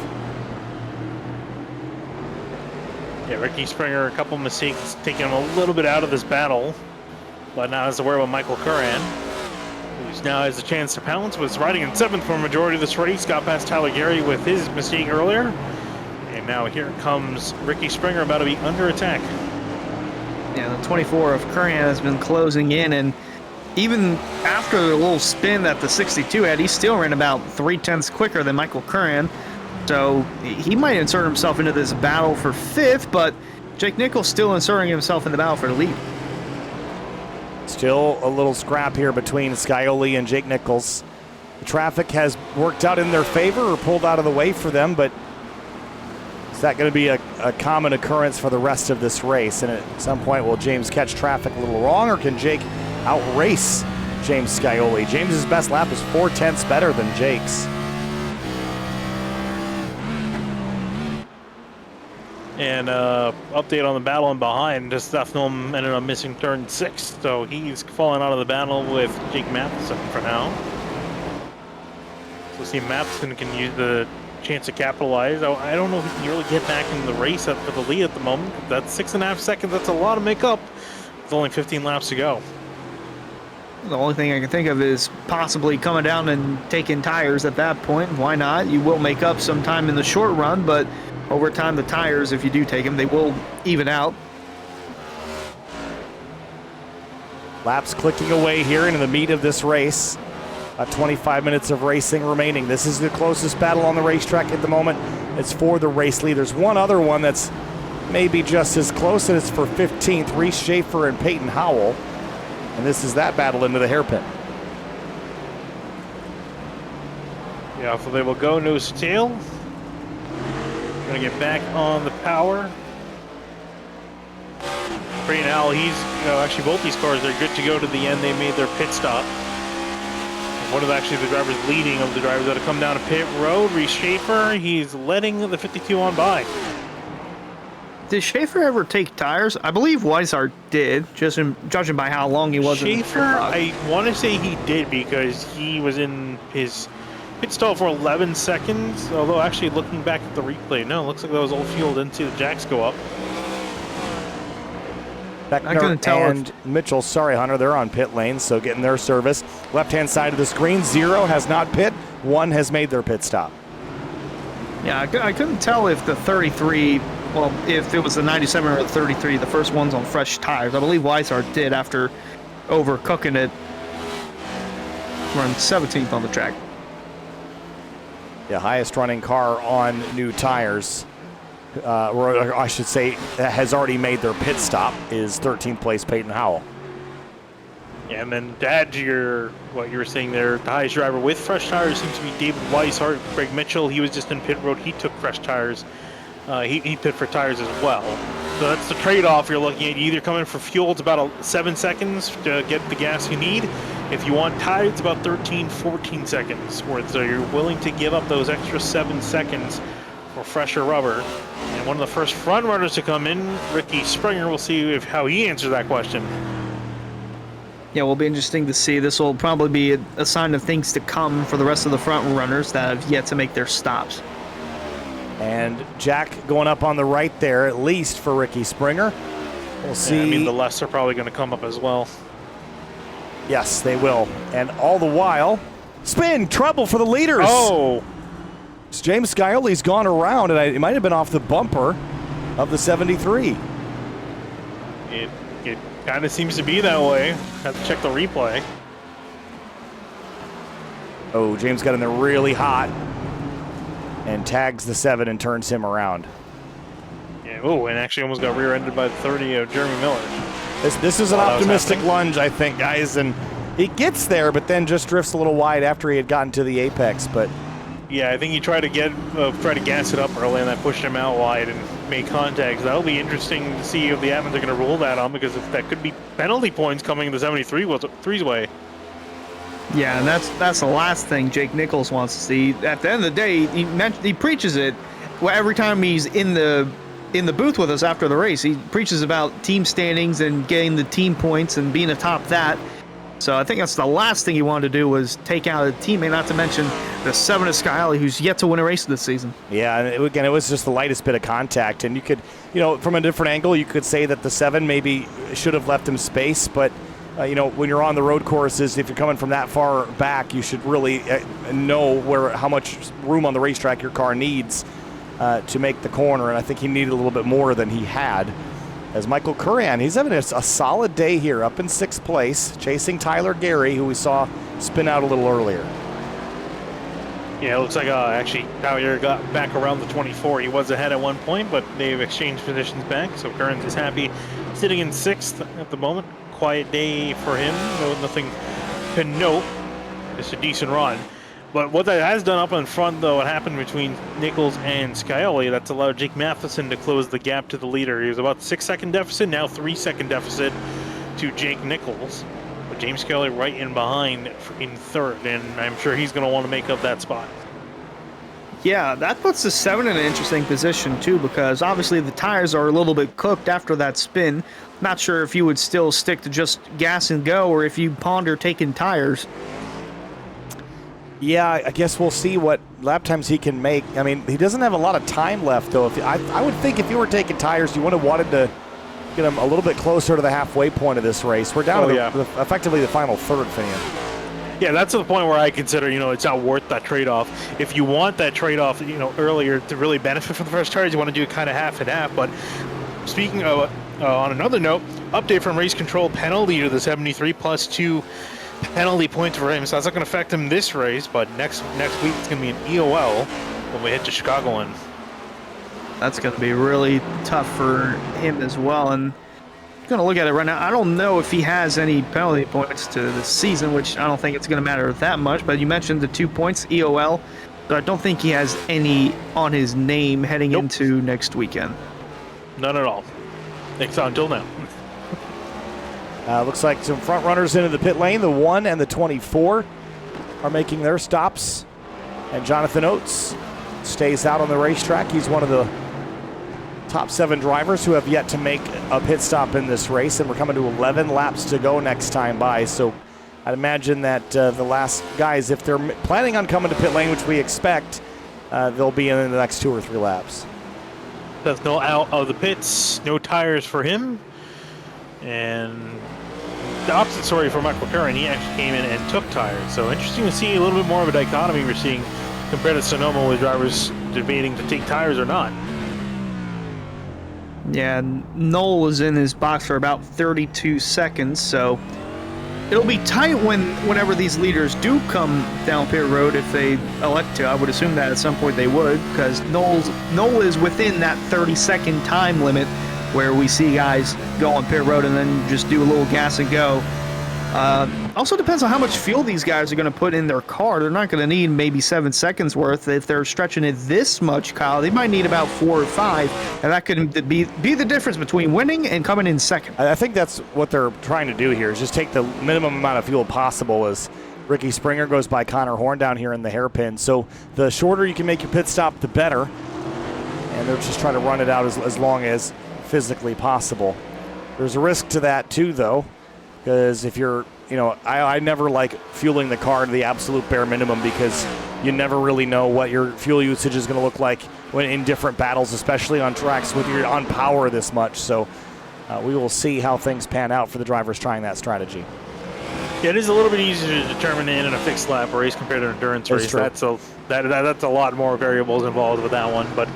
Yeah, Ricky Springer, a couple mistakes taking him a little bit out of this battle, but now has to worry about Michael Curran, who now has a chance to pounce, was riding in 7th for a majority of this race, got past Tyler Gary with his mistake earlier, and now here comes Ricky Springer about to be under attack.
Yeah, the 24 of Curran has been closing in, and even after the little spin that the 62 had, he still ran about 3/10 quicker than Michael Curran. So he might insert himself into this battle for 5th, but Jake Nichols still inserting himself in the battle for the lead.
Still a little scrap here between Scioli and Jake Nichols. The traffic has worked out in their favor or pulled out of the way for them, but is that going to be a common occurrence for the rest of this race? And at some point, will James catch traffic a little wrong, or can Jake outrace James Scioli? James's best lap is 4/10 better than Jake's.
And update on the battle in behind, Stefnum ended up missing turn 6, so he's falling out of the battle with Jake Matheson for now. So see, Matheson can use the chance to capitalize. I don't know if he can really get back in the race up for the lead at the moment. That's 6.5 seconds. That's a lot to make up. With only 15 laps to go.
The only thing I can think of is possibly coming down and taking tires at that point. Why not? You will make up some time in the short run, but over time, the tires, if you do take them, they will even out.
Laps clicking away here into the meat of this race. About 25 minutes of racing remaining. This is the closest battle on the racetrack at the moment. It's for the race lead. There's one other one that's maybe just as close, and it's for 15th. Reese Schaefer and Peyton Howell. And this is that battle into the hairpin.
Yeah, so they will go nose to tail. Gonna get back on the power. Right now, actually both these cars are good to go to the end. They made their pit stop. One of actually the drivers leading of the drivers that have come down to pit road, Reese Schaefer, he's letting the 52 on by.
Did Schaefer ever take tires? I believe Weishart did, just judging by how long he was
Schaefer, I want to say he did because he was in his pit stall for 11 seconds, although actually looking back at the replay, no, it looks like that was all fuel. Didn't see the jacks go up.
Beckner and Mitchell, sorry Hunter, they're on pit lane, so getting their service. Left-hand side of the screen, 0 has not pit, 1 has made their pit stop.
Yeah, I couldn't tell if the 33, well, if it was the 97 or the 33, the first one's on fresh tires. I believe Weishart did after overcooking it, run 17th on the track.
The highest running car on new tires, or I should say, has already made their pit stop, is 13th place Peyton Howell.
Yeah, and then to add to what you were saying there, the highest driver with fresh tires seems to be David Weishart. Greg Mitchell, he was just in pit road. He took fresh tires. He pit for tires as well. So that's the trade-off you're looking at. You either come in for fuel, it's about 7 seconds to get the gas you need. If you want tires, it's about 13, 14 seconds worth. So you're willing to give up those extra 7 seconds for fresher rubber. And one of the first front runners to come in, Ricky Springer, we'll see how he answers that question.
Yeah, will be interesting to see. This will probably be a sign of things to come for the rest of the front runners that have yet to make their stops.
And Jack going up on the right there, at least for Ricky Springer. We'll see.
Yeah, I mean, the lefts are probably going to come up as well.
Yes, they will. And all the while, spin, trouble for the leaders.
Oh!
James Scioli's gone around, and it might have been off the bumper of the 73.
It kind of seems to be that way. Have to check the replay.
Oh, James got in there really hot and tags the 7 and turns him around.
Yeah, oh, and actually almost got rear-ended by the 30 of Jeremy Miller.
This is an optimistic lunge, I think, guys, and he gets there, but then just drifts a little wide after he had gotten to the apex. But
yeah, I think he tried to gas it up early, and that pushed him out wide and made contact. So that'll be interesting to see if the admins are going to rule that on, because that could be penalty points coming the 73's way.
Yeah, and that's the last thing Jake Nichols wants to see. At the end of the day, he preaches it. Well, every time he's in the booth with us after the race, he preaches about team standings and getting the team points and being atop that. So I think that's the last thing he wanted to do was take out a teammate, not to mention the 7 of Skyali, who's yet to win a race this season.
Yeah, and again, it was just the lightest bit of contact. And you could, from a different angle, you could say that the 7 maybe should have left him space. But, when you're on the road courses, if you're coming from that far back, you should really know how much room on the racetrack your car needs to make the corner. And I think he needed a little bit more than he had. As Michael Curran, he's having a solid day here, up in 6th place, chasing Tyler Gary, who we saw spin out a little earlier.
Yeah, it looks like actually Tyler got back around the 24. He was ahead at one point, but they've exchanged positions back, so Curran is happy. Sitting in 6th at the moment. Quiet day for him, nothing to note. It's a decent run. But what that has done up in front, though, what happened between Nichols and Scioli, that's allowed Jake Matheson to close the gap to the leader. He was about 6-second deficit, now 3-second deficit to Jake Nichols. But James Scioli right in behind in 3rd, and I'm sure he's going to want to make up that spot.
Yeah, that puts the 7 in an interesting position, too, because obviously the tires are a little bit cooked after that spin. Not sure if you would still stick to just gas and go or if you ponder taking tires.
Yeah, I guess we'll see what lap times he can make. I mean, he doesn't have a lot of time left, though. I would think if you were taking tires, you would have wanted to get him a little bit closer to the halfway point of this race. We're down to effectively the final third, Finian.
Yeah, that's the point where I consider, it's not worth that trade-off. If you want that trade-off, earlier to really benefit from the first tires, you want to do it kind of half and half. But speaking of, on another note, update from race control penalty to the 73 plus 2 penalty points for him, so that's not going to affect him this race, but next week it's going to be an EOL when we head to Chicagoland.
That's going to be really tough for him as well, and I'm going to look at it right now. I don't know if he has any penalty points to the season, which I don't think it's going to matter that much, but you mentioned the 2 points, EOL, but I don't think he has any on his name heading into next weekend.
None at all. Until now.
Looks like some front runners into the pit lane. The 1 and the 24 are making their stops. And Jonathan Oates stays out on the racetrack. He's one of the top 7 drivers who have yet to make a pit stop in this race. And we're coming to 11 laps to go next time by. So I'd imagine that the last guys, if they're planning on coming to pit lane, which we expect, they'll be in the next 2 or 3 laps.
That's no out of the pits, no tires for him. And the opposite story for Michael Curran, he actually came in and took tires. So interesting to see a little bit more of a dichotomy we're seeing compared to Sonoma with drivers debating to take tires or not.
Yeah, Noel was in his box for about 32 seconds, so it'll be tight whenever these leaders do come down pit road if they elect to. I would assume that at some point they would, because Noel is within that 30-second time limit where we see guys go on pit road and then just do a little gas and go. Also depends on how much fuel these guys are going to put in their car. They're not going to need maybe 7 seconds worth. If they're stretching it this much, Kyle, they might need about 4 or 5, and that could be the difference between winning and coming in second.
I think that's what they're trying to do here, is just take the minimum amount of fuel possible as Ricky Springer goes by Connor Horn down here in the hairpin. So the shorter you can make your pit stop, the better. And they're just trying to run it out as long as physically possible. There's a risk to that too, though, because if you're, I never like fueling the car to the absolute bare minimum, because you never really know what your fuel usage is going to look like when in different battles, especially on tracks with your on power this much. So we will see how things pan out for the drivers trying that strategy.
Yeah, it is a little bit easier to determine in a fixed lap race compared to an endurance race.
True.
That's a lot more variables involved with that one, but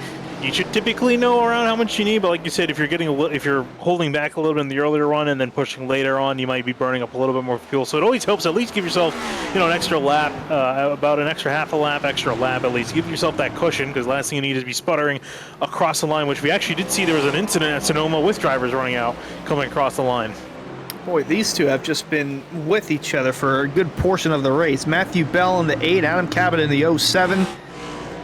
you should typically know around how much you need. But like you said, if you're holding back a little bit in the earlier run and then pushing later on, you might be burning up a little bit more fuel. So it always helps at least give yourself, an extra lap, about an extra half a lap, extra lap at least. Give yourself that cushion, because last thing you need is to be sputtering across the line, which we actually did see. There was an incident at Sonoma with drivers running out coming across the line.
Boy, these two have just been with each other for a good portion of the race. Matthew Bell in the 8, Adam Cabot in the 07.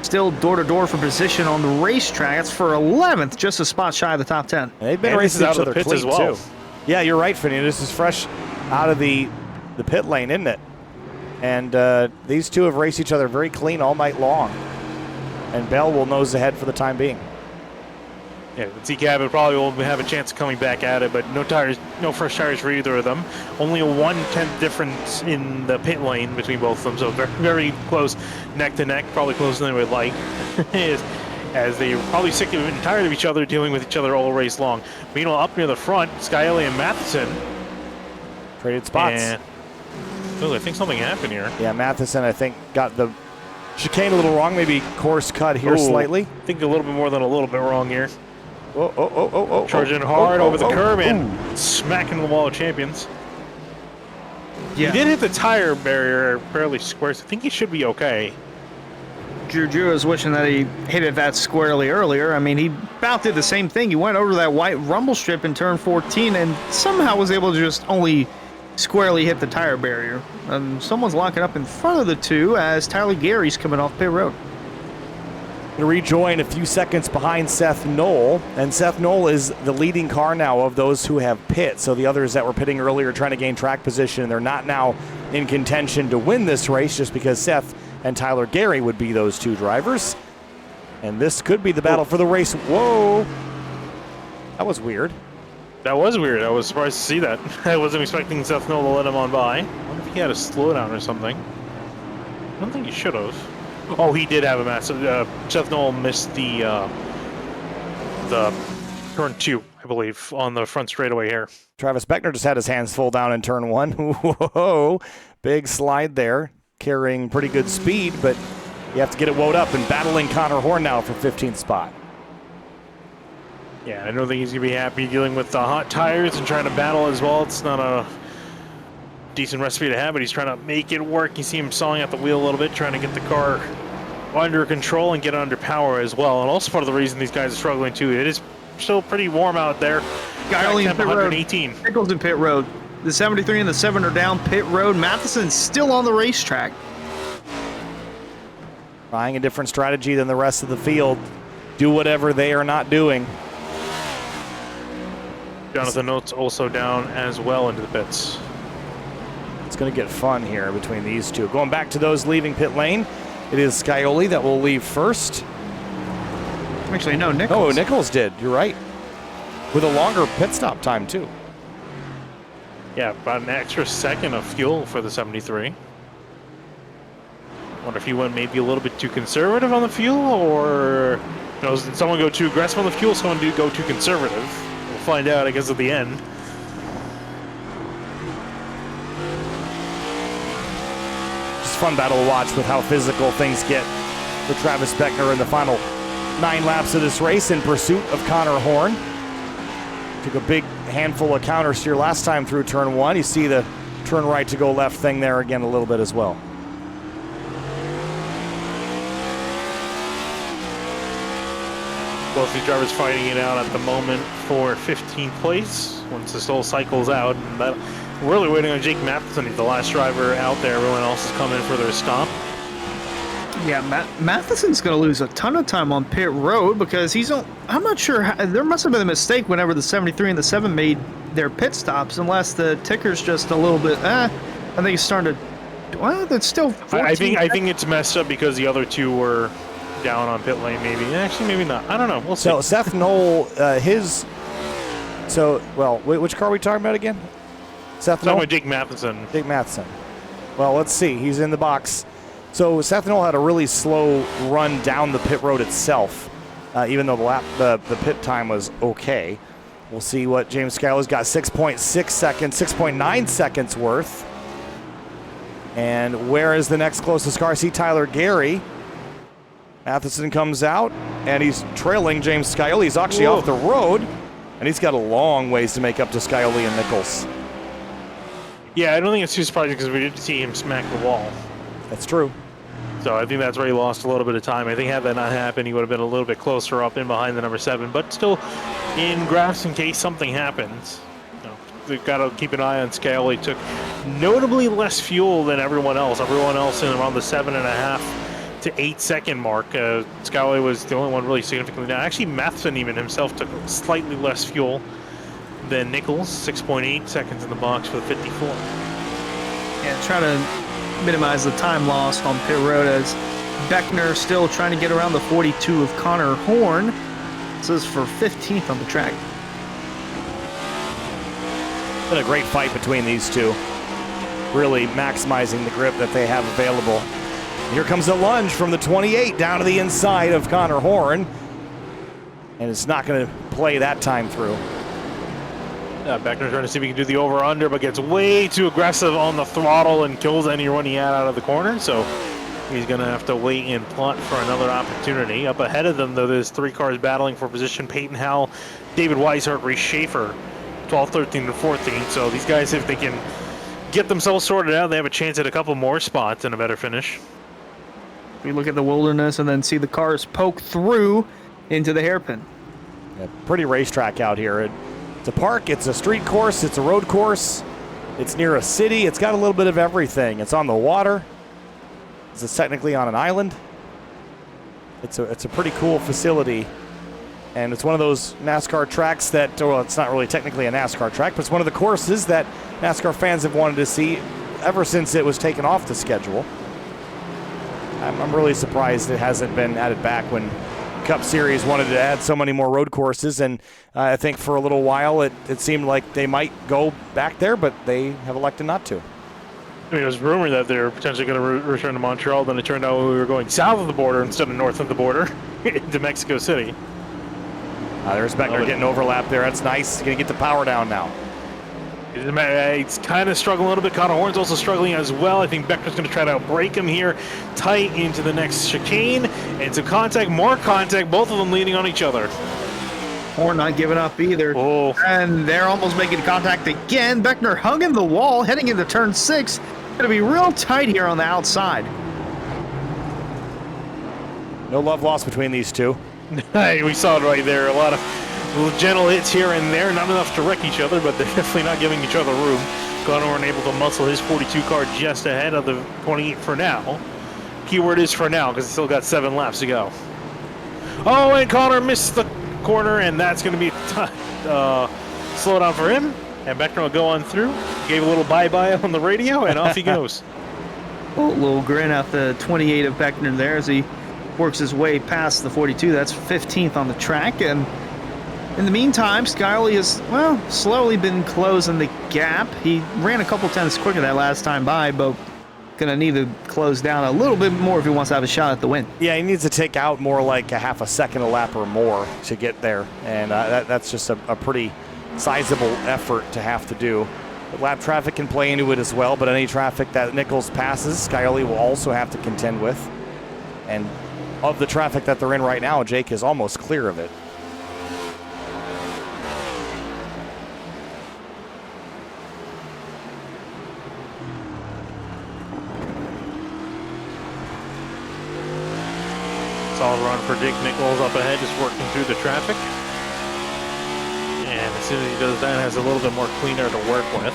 Still door-to-door for position on the racetrack. That's for 11th, just a spot shy of the top 10.
They've been racing each other clean,
as well.
too. Yeah, you're right, Finney. This is fresh out of the pit lane, isn't it? And these two have raced each other very clean all night long. And Bell will nose ahead for the time being.
Yeah, the T-Cab probably will have a chance of coming back at it, but no tires, no fresh tires for either of them. Only a 1/10 difference in the pit lane between both of them, so very, very close neck to neck, probably closer than they would like, as they probably sick and tired of each other, dealing with each other all race long. Meanwhile, up near the front, Skyly and Matheson
Traded spots.
And, I think something happened here.
Yeah, Matheson, I think, got the chicane a little wrong. Maybe course cut here slightly.
I think a little bit more than a little bit wrong here.
Oh.
Charging hard over the curb and smacking the wall of champions.
Yeah.
He did hit the tire barrier fairly square, so I think he should be okay.
Juju is wishing that he hit it that squarely earlier. I mean, he about did the same thing. He went over that white rumble strip in turn 14 and somehow was able to just only squarely hit the tire barrier. Someone's locking up in front of the two as Tyler Gary's coming off pit road.
To rejoin a few seconds behind Seth Knoll, and Seth Knoll is the leading car now of those who have pit. So the others that were pitting earlier trying to gain track position, they're not now in contention to win this race just because Seth and Tyler Gary would be those two drivers. And this could be the battle for the race. Whoa, that was weird.
That was weird. I was surprised to see that. I wasn't expecting Seth Knoll to let him on by. I wonder if he had a slowdown or something. I don't think he should have. Oh, he did have a massive. Seth Knoll missed the turn 2, I believe, on the front straightaway here.
Travis Beckner just had his hands full down in turn 1. Whoa, big slide there, carrying pretty good speed, but you have to get it woed up and battling Connor Horn now for 15th spot.
Yeah, I don't think he's going to be happy dealing with the hot tires and trying to battle as well. It's not a decent recipe to have, but he's trying to make it work. You see him sawing at the wheel a little bit, trying to get the car under control and get it under power as well. And also part of the reason these guys are struggling too, it is still pretty warm out there.
Skyly in pit road.
118.
Nichols in pit road. The 73 and the 7 are down pit road. Matheson's still on the racetrack.
Trying a different strategy than the rest of the field. Do whatever they are not doing.
Jonathan Oates also down as well into the pits.
It's going to get fun here between these two. Going back to those leaving pit lane, it is Scioli that will leave first.
Actually, no, Nichols.
Oh, Nichols did. You're right. With a longer pit stop time, too.
Yeah, about an extra second of fuel for the 73. Wonder if he went maybe a little bit too conservative on the fuel, or did someone go too aggressive on the fuel, someone did go too conservative. We'll find out, I guess, at the end.
Just a fun battle to watch with how physical things get for Travis Beckner in the final 9 laps of this race in pursuit of Connor Horn. Took a big handful of counter steer last time through turn 1. You see the turn right to go left thing there again a little bit as well.
Both these drivers fighting it out at the moment for 15th place once this whole cycle's out. And we're really waiting on Jake Matheson. He's the last driver out there. Everyone else is coming for their stop.
Yeah, Matheson's going to lose a ton of time on pit road because I'm not sure. There must have been a mistake whenever the 73 and the 7 made their pit stops, unless the ticker's just a little bit, I think it's starting to, well, that's still 14.
I think it's messed up because the other two were down on pit lane, maybe. Actually, maybe not. I don't know. We'll see.
So Seth Knoll, which car are we talking about again? Seth Knoll?
Talking about Jake Matheson.
Jake Matheson. Well, let's see. He's in the box. So Seth Knoll had a really slow run down the pit road itself, even though the pit time was okay. We'll see what James Skyler's got. 6.6 seconds, 6.9 seconds worth. And where is the next closest car? I see Tyler Gary. Matheson comes out, and he's trailing James Scioli. He's actually off the road, and he's got a long ways to make up to Scioli and Nichols.
Yeah, I don't think it's too surprising because we did see him smack the wall.
That's true.
So I think that's where he lost a little bit of time. I think had that not happened, he would have been a little bit closer up in behind the number 7. But still, in graphs, in case something happens, they've got to keep an eye on Scioli. He took notably less fuel than everyone else. Everyone else in around the 7.5 to 8 second mark. Scioli was the only one really significantly down. Actually, Matheson even himself took slightly less fuel than Nichols. 6.8 seconds in the box for the 54.
Yeah, try to minimize the time lost on pit road as Beckner still trying to get around the 42 of Connor Horn. This is for 15th on the track.
Been a great fight between these two. Really maximizing the grip that they have available. Here comes a lunge from the 28 down to the inside of Connor Horn. And it's not going to play that time through.
Beckner trying to see if he can do the over-under, but gets way too aggressive on the throttle and kills anyone he had out of the corner. So he's going to have to wait and plot for another opportunity. Up ahead of them, though, there's 3 cars battling for position. Peyton Howell, David Weishart, Reese Schaefer, 12, 13, and 14. So these guys, if they can get themselves sorted out, they have a chance at a couple more spots and a better finish.
We look at the wilderness and then see the cars poke through into the hairpin.
Yeah, pretty racetrack out here. It's a park, it's a street course, it's a road course, it's near a city, it's got a little bit of everything. It's on the water. It's technically on an island. It's a pretty cool facility. And it's one of those NASCAR tracks that, well, it's not really technically a NASCAR track, but it's one of the courses that NASCAR fans have wanted to see ever since it was taken off the schedule. I'm really surprised it hasn't been added back when Cup Series wanted to add so many more road courses, and I think for a little while it seemed like they might go back there, but they have elected not to.
I mean, it was rumored that they were potentially going to return to Montreal, then it turned out we were going south of the border instead of north of the border into Mexico City.
There's Beckner getting overlap there. That's nice. He's going to get the power down now.
It's kind of struggling a little bit. Connor Horn's also struggling as well. I think Beckner's going to try to break him here tight into the next chicane. And some contact, more contact, both of them leaning on each other.
Horn not giving up either.
Oh.
And they're almost making contact again. Beckner hugging the wall, heading into turn 6. Going to be real tight here on the outside.
No love lost between these two.
Hey, we saw it right there. A lot of little gentle hits here and there. Not enough to wreck each other, but they're definitely not giving each other room. Connor unable to muscle his 42 car just ahead of the 28 for now. Keyword is for now, because it's still got 7 laps to go. Oh, and Connor missed the corner, and that's going to be slow down for him. And Beckner will go on through. Gave a little bye-bye on the radio, and off he goes.
A little grin at the 28 of Beckner there as he works his way past the 42. That's 15th on the track. And in the meantime, Skyley has, well, slowly been closing the gap. He ran a couple tenths quicker that last time by, but going to need to close down a little bit more if he wants to have a shot at the win.
Yeah, he needs to take out more like a half a second a lap or more to get there. And that's just a pretty sizable effort to have to do. But lap traffic can play into it as well, but any traffic that Nichols passes, Skyley will also have to contend with. And of the traffic that they're in right now, Jake is almost clear of it.
Solid run for Jake Nichols up ahead, just working through the traffic. And as soon as he does that, has a little bit more clean air to work with.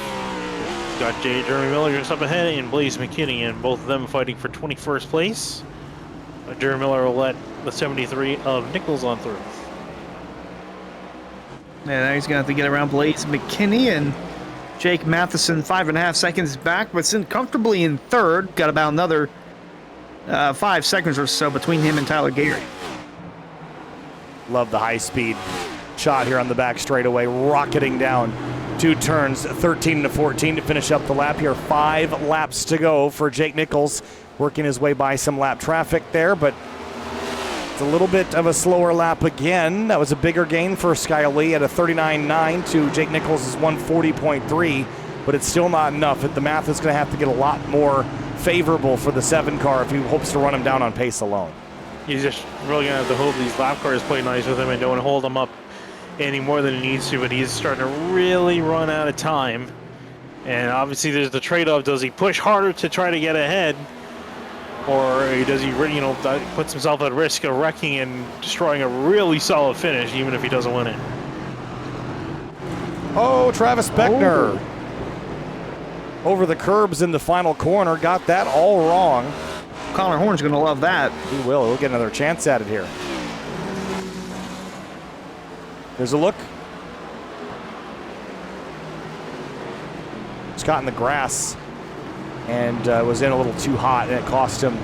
He's got Jeremy Miller just up ahead and Blaze McKinney, and both of them fighting for 21st place. Jeremy Miller will let the 73 of Nichols on through.
Yeah, now he's going to have to get around Blaze McKinney, and Jake Matheson 5.5 seconds back, but sitting comfortably in third. Got about another 5 seconds or so between him and Tyler Gary.
Love the high-speed shot here on the back straightaway, rocketing down 2 turns, 13 to 14 to finish up the lap here. 5 laps to go for Jake Nichols, working his way by some lap traffic there, but it's a little bit of a slower lap again. That was a bigger gain for Skyley at a 39.9 to Jake Nichols' 140.3, but it's still not enough. The math is going to have to get a lot more favorable for the 7 car if he hopes to run him down on pace alone.
He's just really going to have to hope these lap cars play nice with him and don't hold him up any more than he needs to, but he's starting to really run out of time. And obviously there's the trade-off. Does he push harder to try to get ahead, or does he, puts himself at risk of wrecking and destroying a really solid finish, even if he doesn't win it?
Oh, Travis Beckner. Over the curbs in the final corner, got that all wrong.
Connor Horn's going to love that.
He will. He'll get another chance at it here. There's a look. He's caught in the grass and was in a little too hot, and it cost him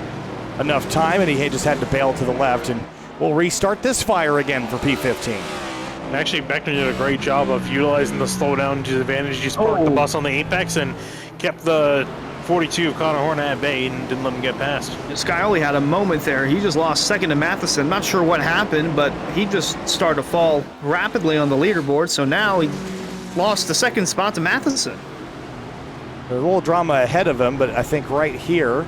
enough time, and he just had to bail to the left. And will restart this fire again for P15.
And actually, Beckner did a great job of utilizing the slowdown to his advantage. Just parked the bus on the apex and kept the 42 of Connor Horn at bay and didn't let him get past.
This guy only had a moment there. He just lost second to Matheson. Not sure what happened, but he just started to fall rapidly on the leaderboard. So now he lost the second spot to Matheson.
There's a little drama ahead of him, but I think right here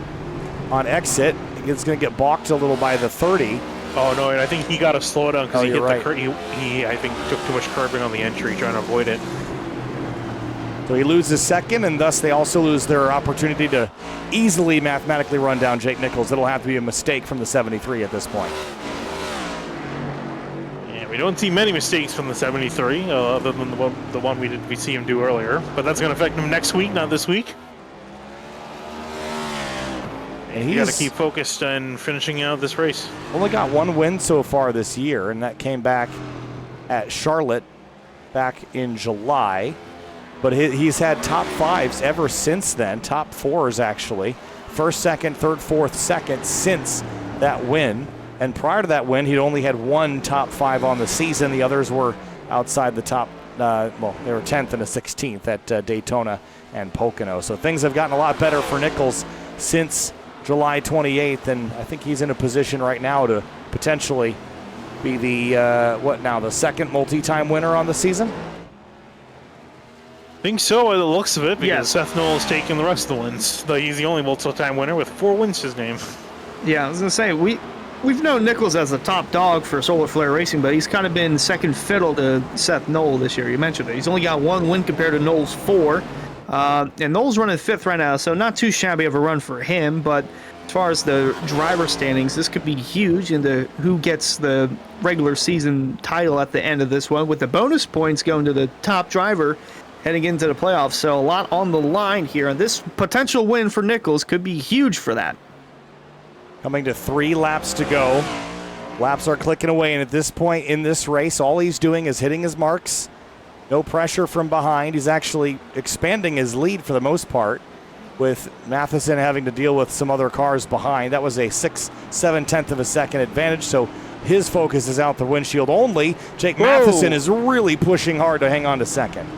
on exit, it's going to get balked a little by the 30.
Oh no, and I think he got a slowdown because he hit
right.
the curb. He, I think, took too much curbing on the entry, trying to avoid it.
So he loses second, and thus they also lose their opportunity to easily mathematically run down Jake Nichols. It'll have to be a mistake from the 73 at this point.
Yeah, we don't see many mistakes from the 73, other than the one we see him do earlier. But that's going to affect him next week, not this week. And you got to keep focused on finishing out this race.
Only got one win so far this year, and that came back at Charlotte back in July. But he's had top fives ever since then, top fours actually. First, second, third, fourth, second since that win. And prior to that win, he'd only had one top five on the season. The others were outside the top, well, they were 10th and a 16th at Daytona and Pocono. So things have gotten a lot better for Nichols since July 28th, and I think he's in a position right now to potentially be the, the second multi-time winner on the season?
I think so, by the looks of it, because
Yeah.
Seth Knowles taking the rest of the wins. Though he's the only multi-time winner with 4 wins to his name.
Yeah, I was going to say, we've known Nichols as the top dog for Solar Flare Racing, but he's kind of been second fiddle to Seth Knoll this year. You mentioned it. He's only got 1 win compared to Knowles' 4. And Knowles running 5th right now, so not too shabby of a run for him, but as far as the driver standings, this could be huge into who gets the regular season title at the end of this one, with the bonus points going to the top driver heading into the playoffs. So a lot on the line here, and this potential win for Nichols could be huge for that.
Coming to 3 laps to go. Laps are clicking away, and at this point in this race, all he's doing is hitting his marks. No pressure from behind. He's actually expanding his lead for the most part, with Matheson having to deal with some other cars behind. That was a 7/10 of a second advantage, so his focus is out the windshield only. Jake Matheson is really pushing hard to hang on to second.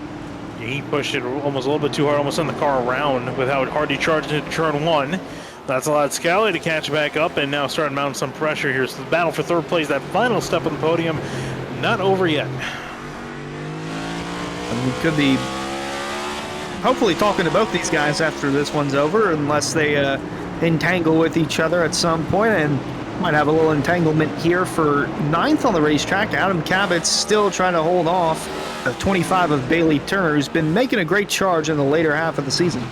He pushed it almost a little bit too hard, almost sent the car around with how hard he charged into turn 1. That's allowed Scally to catch back up and now start mounting some pressure here. So the battle for third place, that final step on the podium, not over yet.
And we could be hopefully talking to both these guys after this one's over, unless they entangle with each other at some point, and might have a little entanglement here for 9th on the racetrack. Adam Cabot's still trying to hold off the 25 of Bailey Turner, who's been making a great charge in the later half of the season.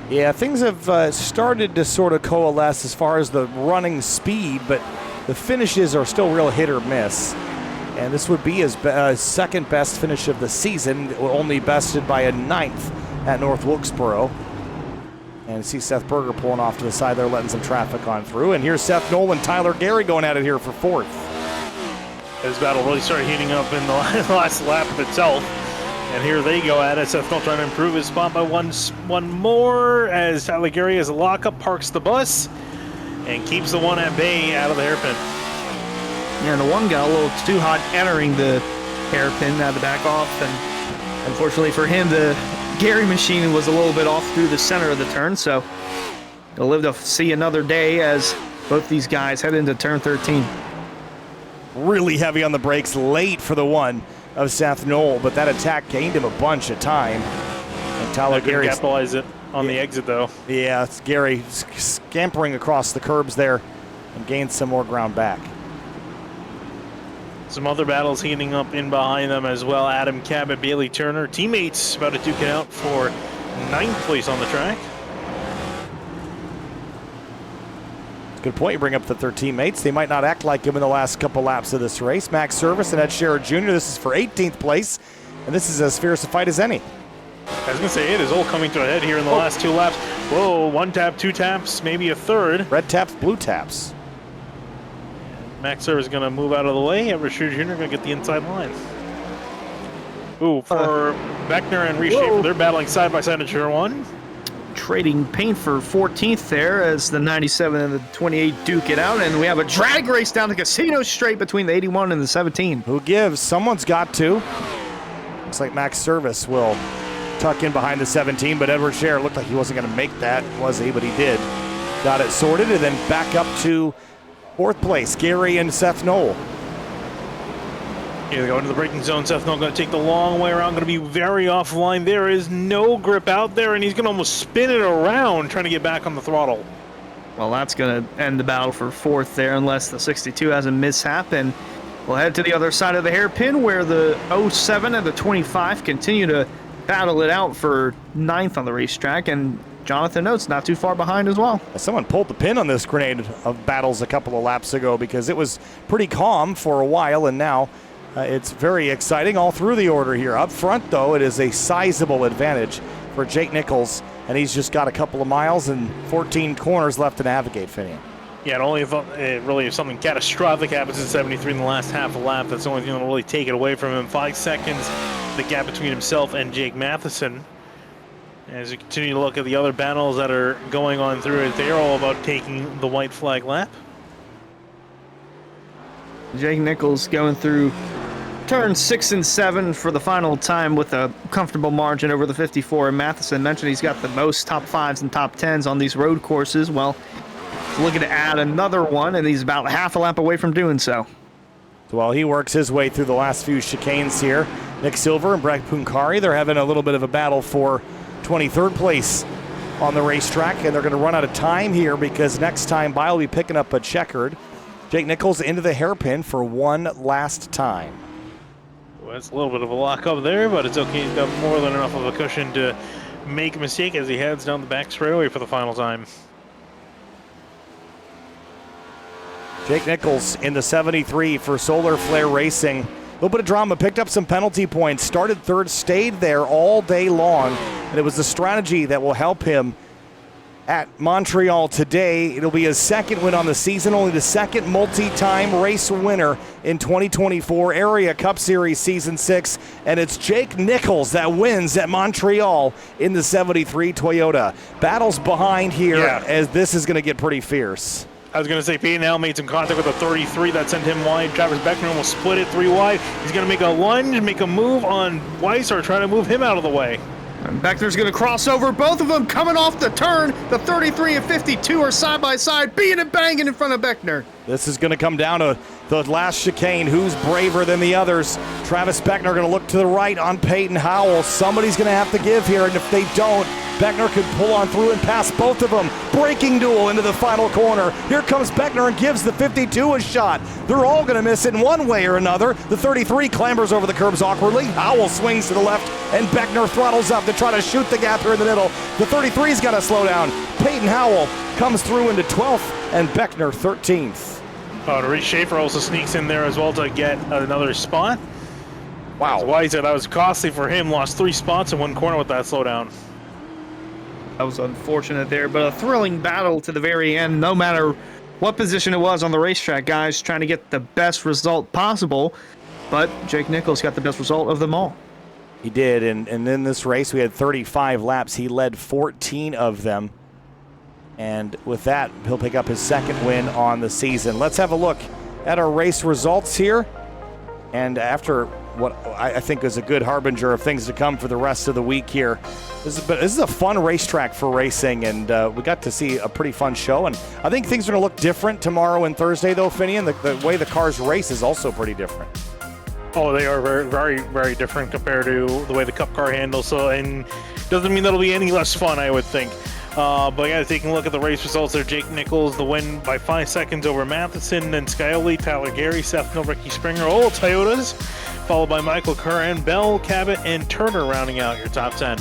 Yeah, things have started to sort of coalesce as far as the running speed, but the finishes are still real hit or miss. And this would be his second best finish of the season, only bested by a 9th at North Wilkesboro. And you see Seth Berger pulling off to the side there, letting some traffic on through. And here's Seth Knoll and Tyler Gary going at it here for 4th.
This battle really started heating up in the last lap of itself. And here they go at it. Seth Knoll trying to improve his spot by one more, as Tyler Gary has a lockup, parks the bus, and keeps the one at bay out of the hairpin.
Yeah, and the one got a little too hot entering the hairpin, had to back off, and unfortunately for him, the Gary machine was a little bit off through the center of the turn, so he'll live to see another day as both these guys head into turn 13.
Really heavy on the brakes late for the one of Seth Knoll, but that attack gained him a bunch of time. And Tyler Gary
capitalize it on the exit, though.
Yeah, it's Gary scampering across the curbs there and gained some more ground back.
Some other battles heating up in behind them as well. Adam Cabot, Bailey Turner, teammates about to duke it out for 9th place on the track.
Good point. You bring up their teammates. They might not act like him in the last couple laps of this race. Max Service and Ed Scherer Jr. This is for 18th place, and this is as fierce a fight as any.
I was going to say, it is all coming to a head here in the last 2 laps. Whoa, 1 tap, 2 taps, maybe a third.
Red taps, blue taps.
Max Service is going to move out of the way. Edward Scherer Jr. going to get the inside line. Ooh, for Beckner and Reese Schaefer, they're battling side by side in turn 1.
trading paint for 14th there as the 97 and the 28 duke it out. And we have a drag race down to Casino Straight between the 81 and the 17.
Who gives? Someone's got to. Looks like Max Service will tuck in behind the 17, but Edward Scher looked like he wasn't going to make that, was he? But he did. Got it sorted, and then back up to 4th place, Gary and Seth Knoll.
Here they go into the braking zone. Seth Knoll going to take the long way around, going to be very offline. There is no grip out there, and he's going to almost spin it around trying to get back on the throttle.
Well, that's going to end the battle for 4th there unless the 62 has a mishap. And we'll head to the other side of the hairpin where the 07 and the 25 continue to battle it out for 9th on the racetrack. And Jonathan Oates not too far behind as well.
Someone pulled the pin on this grenade of battles a couple of laps ago because it was pretty calm for a while, and now it's very exciting all through the order here. Up front, though, it is a sizable advantage for Jake Nichols, and he's just got a couple of miles and 14 corners left to navigate, Finian.
Yeah, and only if something catastrophic happens in 73 in the last half a lap, that's the only thing that will really take it away from him. 5 seconds, the gap between himself and Jake Matheson. As we continue to look at the other battles that are going on through it, they're all about taking the white flag lap.
Jake Nichols going through turns 6 and 7 for the final time with a comfortable margin over the 54. And Matheson mentioned he's got the most top 5s and top 10s on these road courses. Well, he's looking to add another one, and he's about half a lap away from doing so.
So while he works his way through the last few chicanes here, Nick Silver and Brett Punkari, they're having a little bit of a battle for 23rd place on the racetrack, and they're going to run out of time here because next time by will be picking up a checkered. Jake Nichols into the hairpin for one last time.
Well, that's a little bit of a lock up there, but it's okay. He's got more than enough of a cushion to make a mistake as he heads down the back straightaway for the final time.
Jake Nichols in the 73 for Solar Flare Racing. A little bit of drama, picked up some penalty points, started 3rd, stayed there all day long, and it was the strategy that will help him at Montreal today. It'll be his 2nd win on the season, only the 2nd multi-time race winner in 2024 Area Cup Series Season 6, and it's Jake Nichols that wins at Montreal in the 73 Toyota. Battles behind here as this is going to get pretty fierce.
I was going to say, Peyton Howell made some contact with a 33 that sent him wide. Travis Beckner almost split it 3 wide. He's going to make a lunge, make a move on Weiss, or try to move him out of the way.
And Beckner's going to cross over. Both of them coming off the turn. The 33 and 52 are side by side, being and banging in front of Beckner.
This is going to come down to the last chicane. Who's braver than the others? Travis Beckner going to look to the right on Peyton Howell. Somebody's going to have to give here, and if they don't, Beckner could pull on through and pass both of them. Breaking duel into the final corner. Here comes Beckner and gives the 52 a shot. They're all going to miss it in one way or another. The 33 clambers over the curbs awkwardly. Howell swings to the left, and Beckner throttles up to try to shoot the gap here in the middle. The 33's got to slow down. Peyton Howell comes through into 12th, and Beckner 13th.
Oh, Reese Schaefer also sneaks in there as well to get another spot.
Wow.
That's why he said that was costly for him. Lost 3 spots in one corner with that slowdown.
That was unfortunate there, but a thrilling battle to the very end. No matter what position it was on the racetrack, guys trying to get the best result possible. But Jake Nichols got the best result of them all.
He did, and in this race we had 35 laps. He led 14 of them. And with that, he'll pick up his 2nd win on the season. Let's have a look at our race results here. And after what I think is a good harbinger of things to come for the rest of the week here. This is a fun racetrack for racing, and we got to see a pretty fun show. And I think things are going to look different tomorrow and Thursday, though, Finian. The way the cars race is also pretty different.
Oh, they are very, very, very different compared to the way the Cup car handles. So, and doesn't mean that'll be any less fun, I would think. But yeah, taking a look at the race results there, Jake Nichols, the win by 5 seconds over Matheson, then Scioli, Tyler Gary, Seth Knoll, Ricky Springer, all Toyotas, followed by Michael Curran, Bell, Cabot, and Turner rounding out your top 10.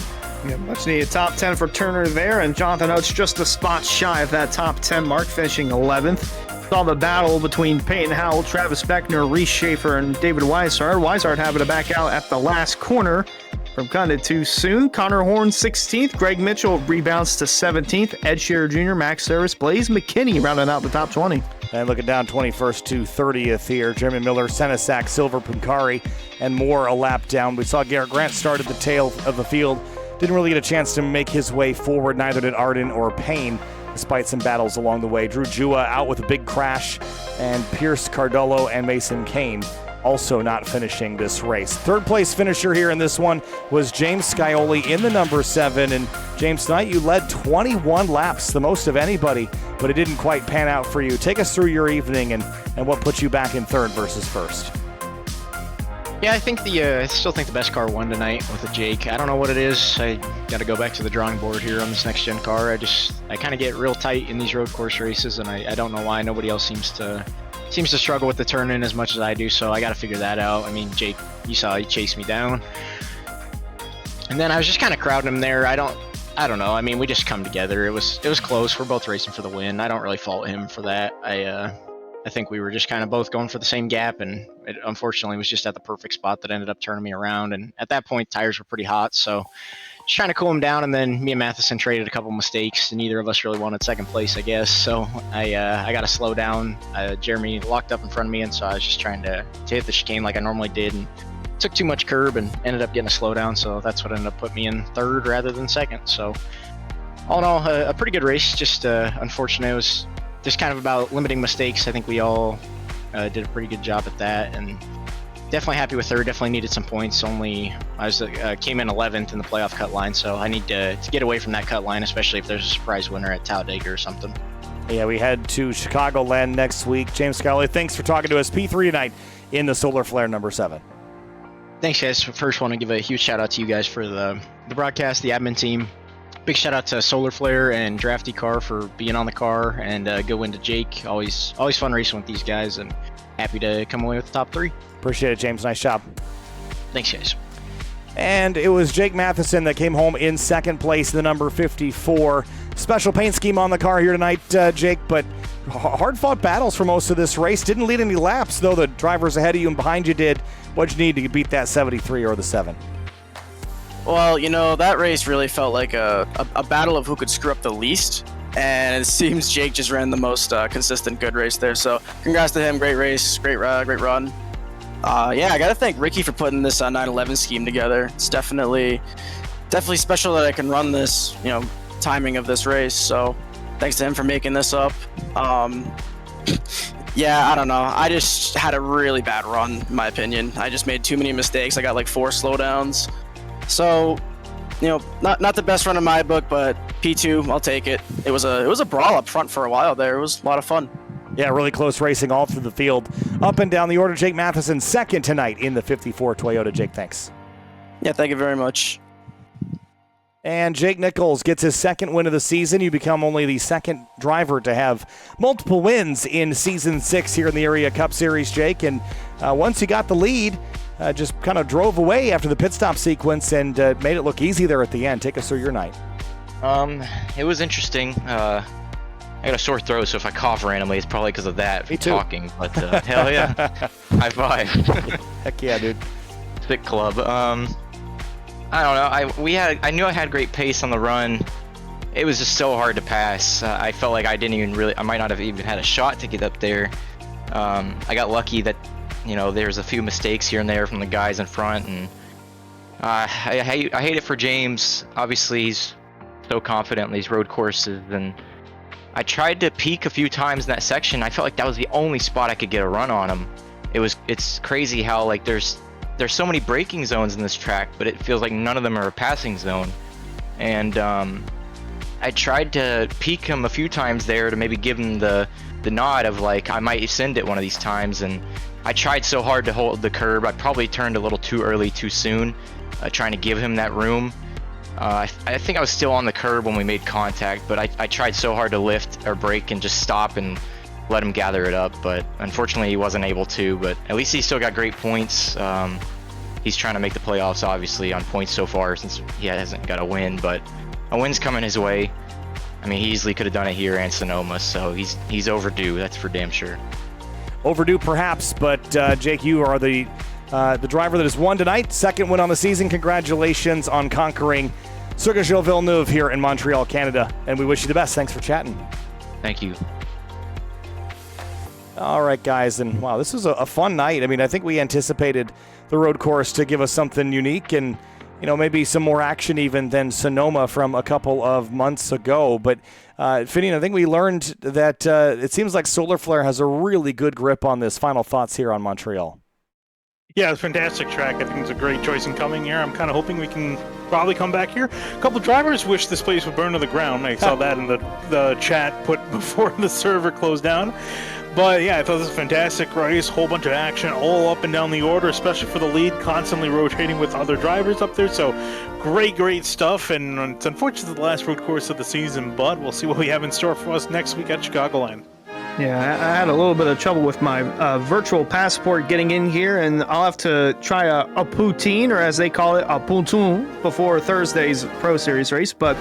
Yeah, much needed top 10 for Turner there, and Jonathan Oates just a spot shy of that top 10 mark, finishing 11th. Saw the battle between Peyton Howell, Travis Beckner, Reese Schaefer, and David Weishart. Weishart having to back out at the last corner from kind of too soon. Connor Horn 16th. Greg Mitchell rebounds to 17th. Ed Shearer Jr., Max Service, Blaze McKinney rounding out the top 20.
And looking down 21st to 30th here, Jeremy Miller, Senesac, Silver, Punkari, and more a lap down. We saw Garrett Grant start at the tail of the field didn't really get a chance to make his way forward. Neither did Arden or Payne, despite some battles along the way. Drew Jua out with a big crash, and Pierce Cardullo and Mason Kane also not finishing this race. Third place finisher here in this one was James Scioli in the number 7. And James, tonight you led 21 laps, the most of anybody, but it didn't quite pan out for you. Take us through your evening and what put you back in third versus first.
Yeah, I think I still think the best car won tonight with a Jake. I don't know what it is. I got to go back to the drawing board here on this next gen car. I kind of get real tight in these road course races, and I don't know why nobody else seems to struggle with the turn-in as much as I do, so I got to figure that out. I mean, Jake, you saw he chased me down. And then I was just kind of crowding him there. I don't know. I mean, we just come together. It was close. We're both racing for the win. I don't really fault him for that. I think we were just kind of both going for the same gap, and it unfortunately was just at the perfect spot that ended up turning me around. And at that point, tires were pretty hot, so just trying to cool him down. And then me and Matheson traded a couple mistakes, and neither of us really wanted second place, I guess. So I got to slow down. Jeremy locked up in front of me, and so I was just trying to hit the chicane like I normally did, and took too much curb and ended up getting a slowdown. So that's what ended up putting me in third rather than second. So all in all, a pretty good race. Just unfortunate. It was just kind of about limiting mistakes. I think we all did a pretty good job at that, and definitely happy with third. Definitely needed some points. Only I came in 11th in the playoff cut line, so I need to get away from that cut line, especially if there's a surprise winner at Talladega or something.
Yeah, we head to Chicagoland next week. James Scioli, thanks for talking to us. P3 tonight in the Solar Flare number 7.
Thanks, guys. First, want to give a huge shout out to you guys for the broadcast, the admin team. Big shout out to Solar Flare and Drafty Car for being on the car, and good win to Jake. Always fun racing with these guys, and happy to come away with the top 3.
Appreciate it, James. Nice job.
Thanks, guys.
And it was Jake Matheson that came home in second place, the number 54. Special paint scheme on the car here tonight, Jake, but hard-fought battles for most of this race. Didn't lead any laps, though the drivers ahead of you and behind you did. What'd you need to beat that 73 or the 7?
Well, that race really felt like a battle of who could screw up the least, and it seems Jake just ran the most consistent good race there. So congrats to him. Great race, great run. Yeah, I gotta thank Ricky for putting this 911 scheme together. It's definitely special that I can run this, timing of this race. So thanks to him for making this up. Yeah, I don't know. I just had a really bad run, in my opinion. I just made too many mistakes. I got like 4 slowdowns. So, not the best run in my book, but P2, I'll take it. It was a brawl up front for a while there. It was a lot of fun.
Yeah, really close racing all through the field. Up and down the order, Jake Matheson second tonight in the 54 Toyota. Jake, thanks.
Yeah, thank you very much.
And Jake Nichols gets his second win of the season. You become only the second driver to have multiple wins in Season 6 here in the Area Cup Series, Jake. And once you got the lead, just kind of drove away after the pit stop sequence and made it look easy there at the end. Take us through your night.
It was interesting. I got a sore throat, so if I cough randomly, it's probably because of that.
Me too.
Talking, but hell yeah, high five.
Heck yeah, dude.
Thick club. I don't know. I knew I had great pace on the run. It was just so hard to pass. I felt like I might not have even had a shot to get up there. I got lucky that, there's a few mistakes here and there from the guys in front, and I hate it for James. Obviously, he's so confident in these road courses, and I tried to peak a few times in that section. I felt like that was the only spot I could get a run on him. It's crazy how there's so many braking zones in this track, but it feels like none of them are a passing zone. And I tried to peak him a few times there to maybe give him the nod of I might send it one of these times, and I tried so hard to hold the curb. I probably turned a little too early, too soon, trying to give him that room. I think I was still on the curb when we made contact, but I tried so hard to lift or brake and just stop and let him gather it up, but unfortunately he wasn't able to. But at least he still got great points. He's trying to make the playoffs, obviously, on points so far since he hasn't got a win, but a win's coming his way. I mean, he easily could have done it here and Sonoma, so he's overdue, that's for damn sure.
Overdue perhaps, but Jake, you are the driver that has won tonight. Second win on the season. Congratulations on conquering Gilles Villeneuve here in Montreal, Canada, and we wish you the best. Thanks for chatting.
Thank you.
All right, guys, and wow, this was a fun night. I mean, I think we anticipated the road course to give us something unique, and maybe some more action even than Sonoma from a couple of months ago. But Finian, I think we learned that it seems like Solar Flare has a really good grip on this. Final thoughts here on Montreal.
Yeah, it's a fantastic track. I think it's a great choice in coming here. I'm kind of hoping we can probably come back here. A couple drivers wish this place would burn to the ground. I saw that in the chat put before the server closed down. But yeah, I thought this was a fantastic race. Whole bunch of action all up and down the order, especially for the lead, constantly rotating with other drivers up there. So great stuff. And it's unfortunately the last road course of the season, but we'll see what we have in store for us next week at Chicagoland.
Yeah, I had a little bit of trouble with my virtual passport getting in here, and I'll have to try a poutine, or as they call it, a pontoon, before Thursday's Pro Series race. But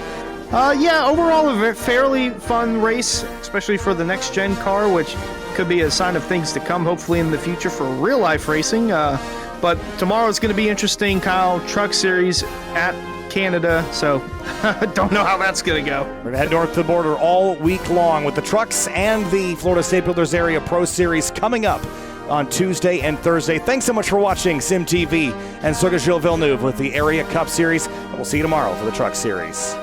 yeah, overall a fairly fun race, especially for the next-gen car, which could be a sign of things to come, hopefully in the future for real-life racing. But tomorrow's going to be interesting, Kyle. Truck Series at Canada, so don't know how that's going to go.
We're going to head north to the border all week long with the trucks and the Florida State Builders Area Pro Series coming up on Tuesday and Thursday. Thanks so much for watching SimTV and Circuit Gilles Villeneuve with the Area Cup Series. And we'll see you tomorrow for the Truck Series.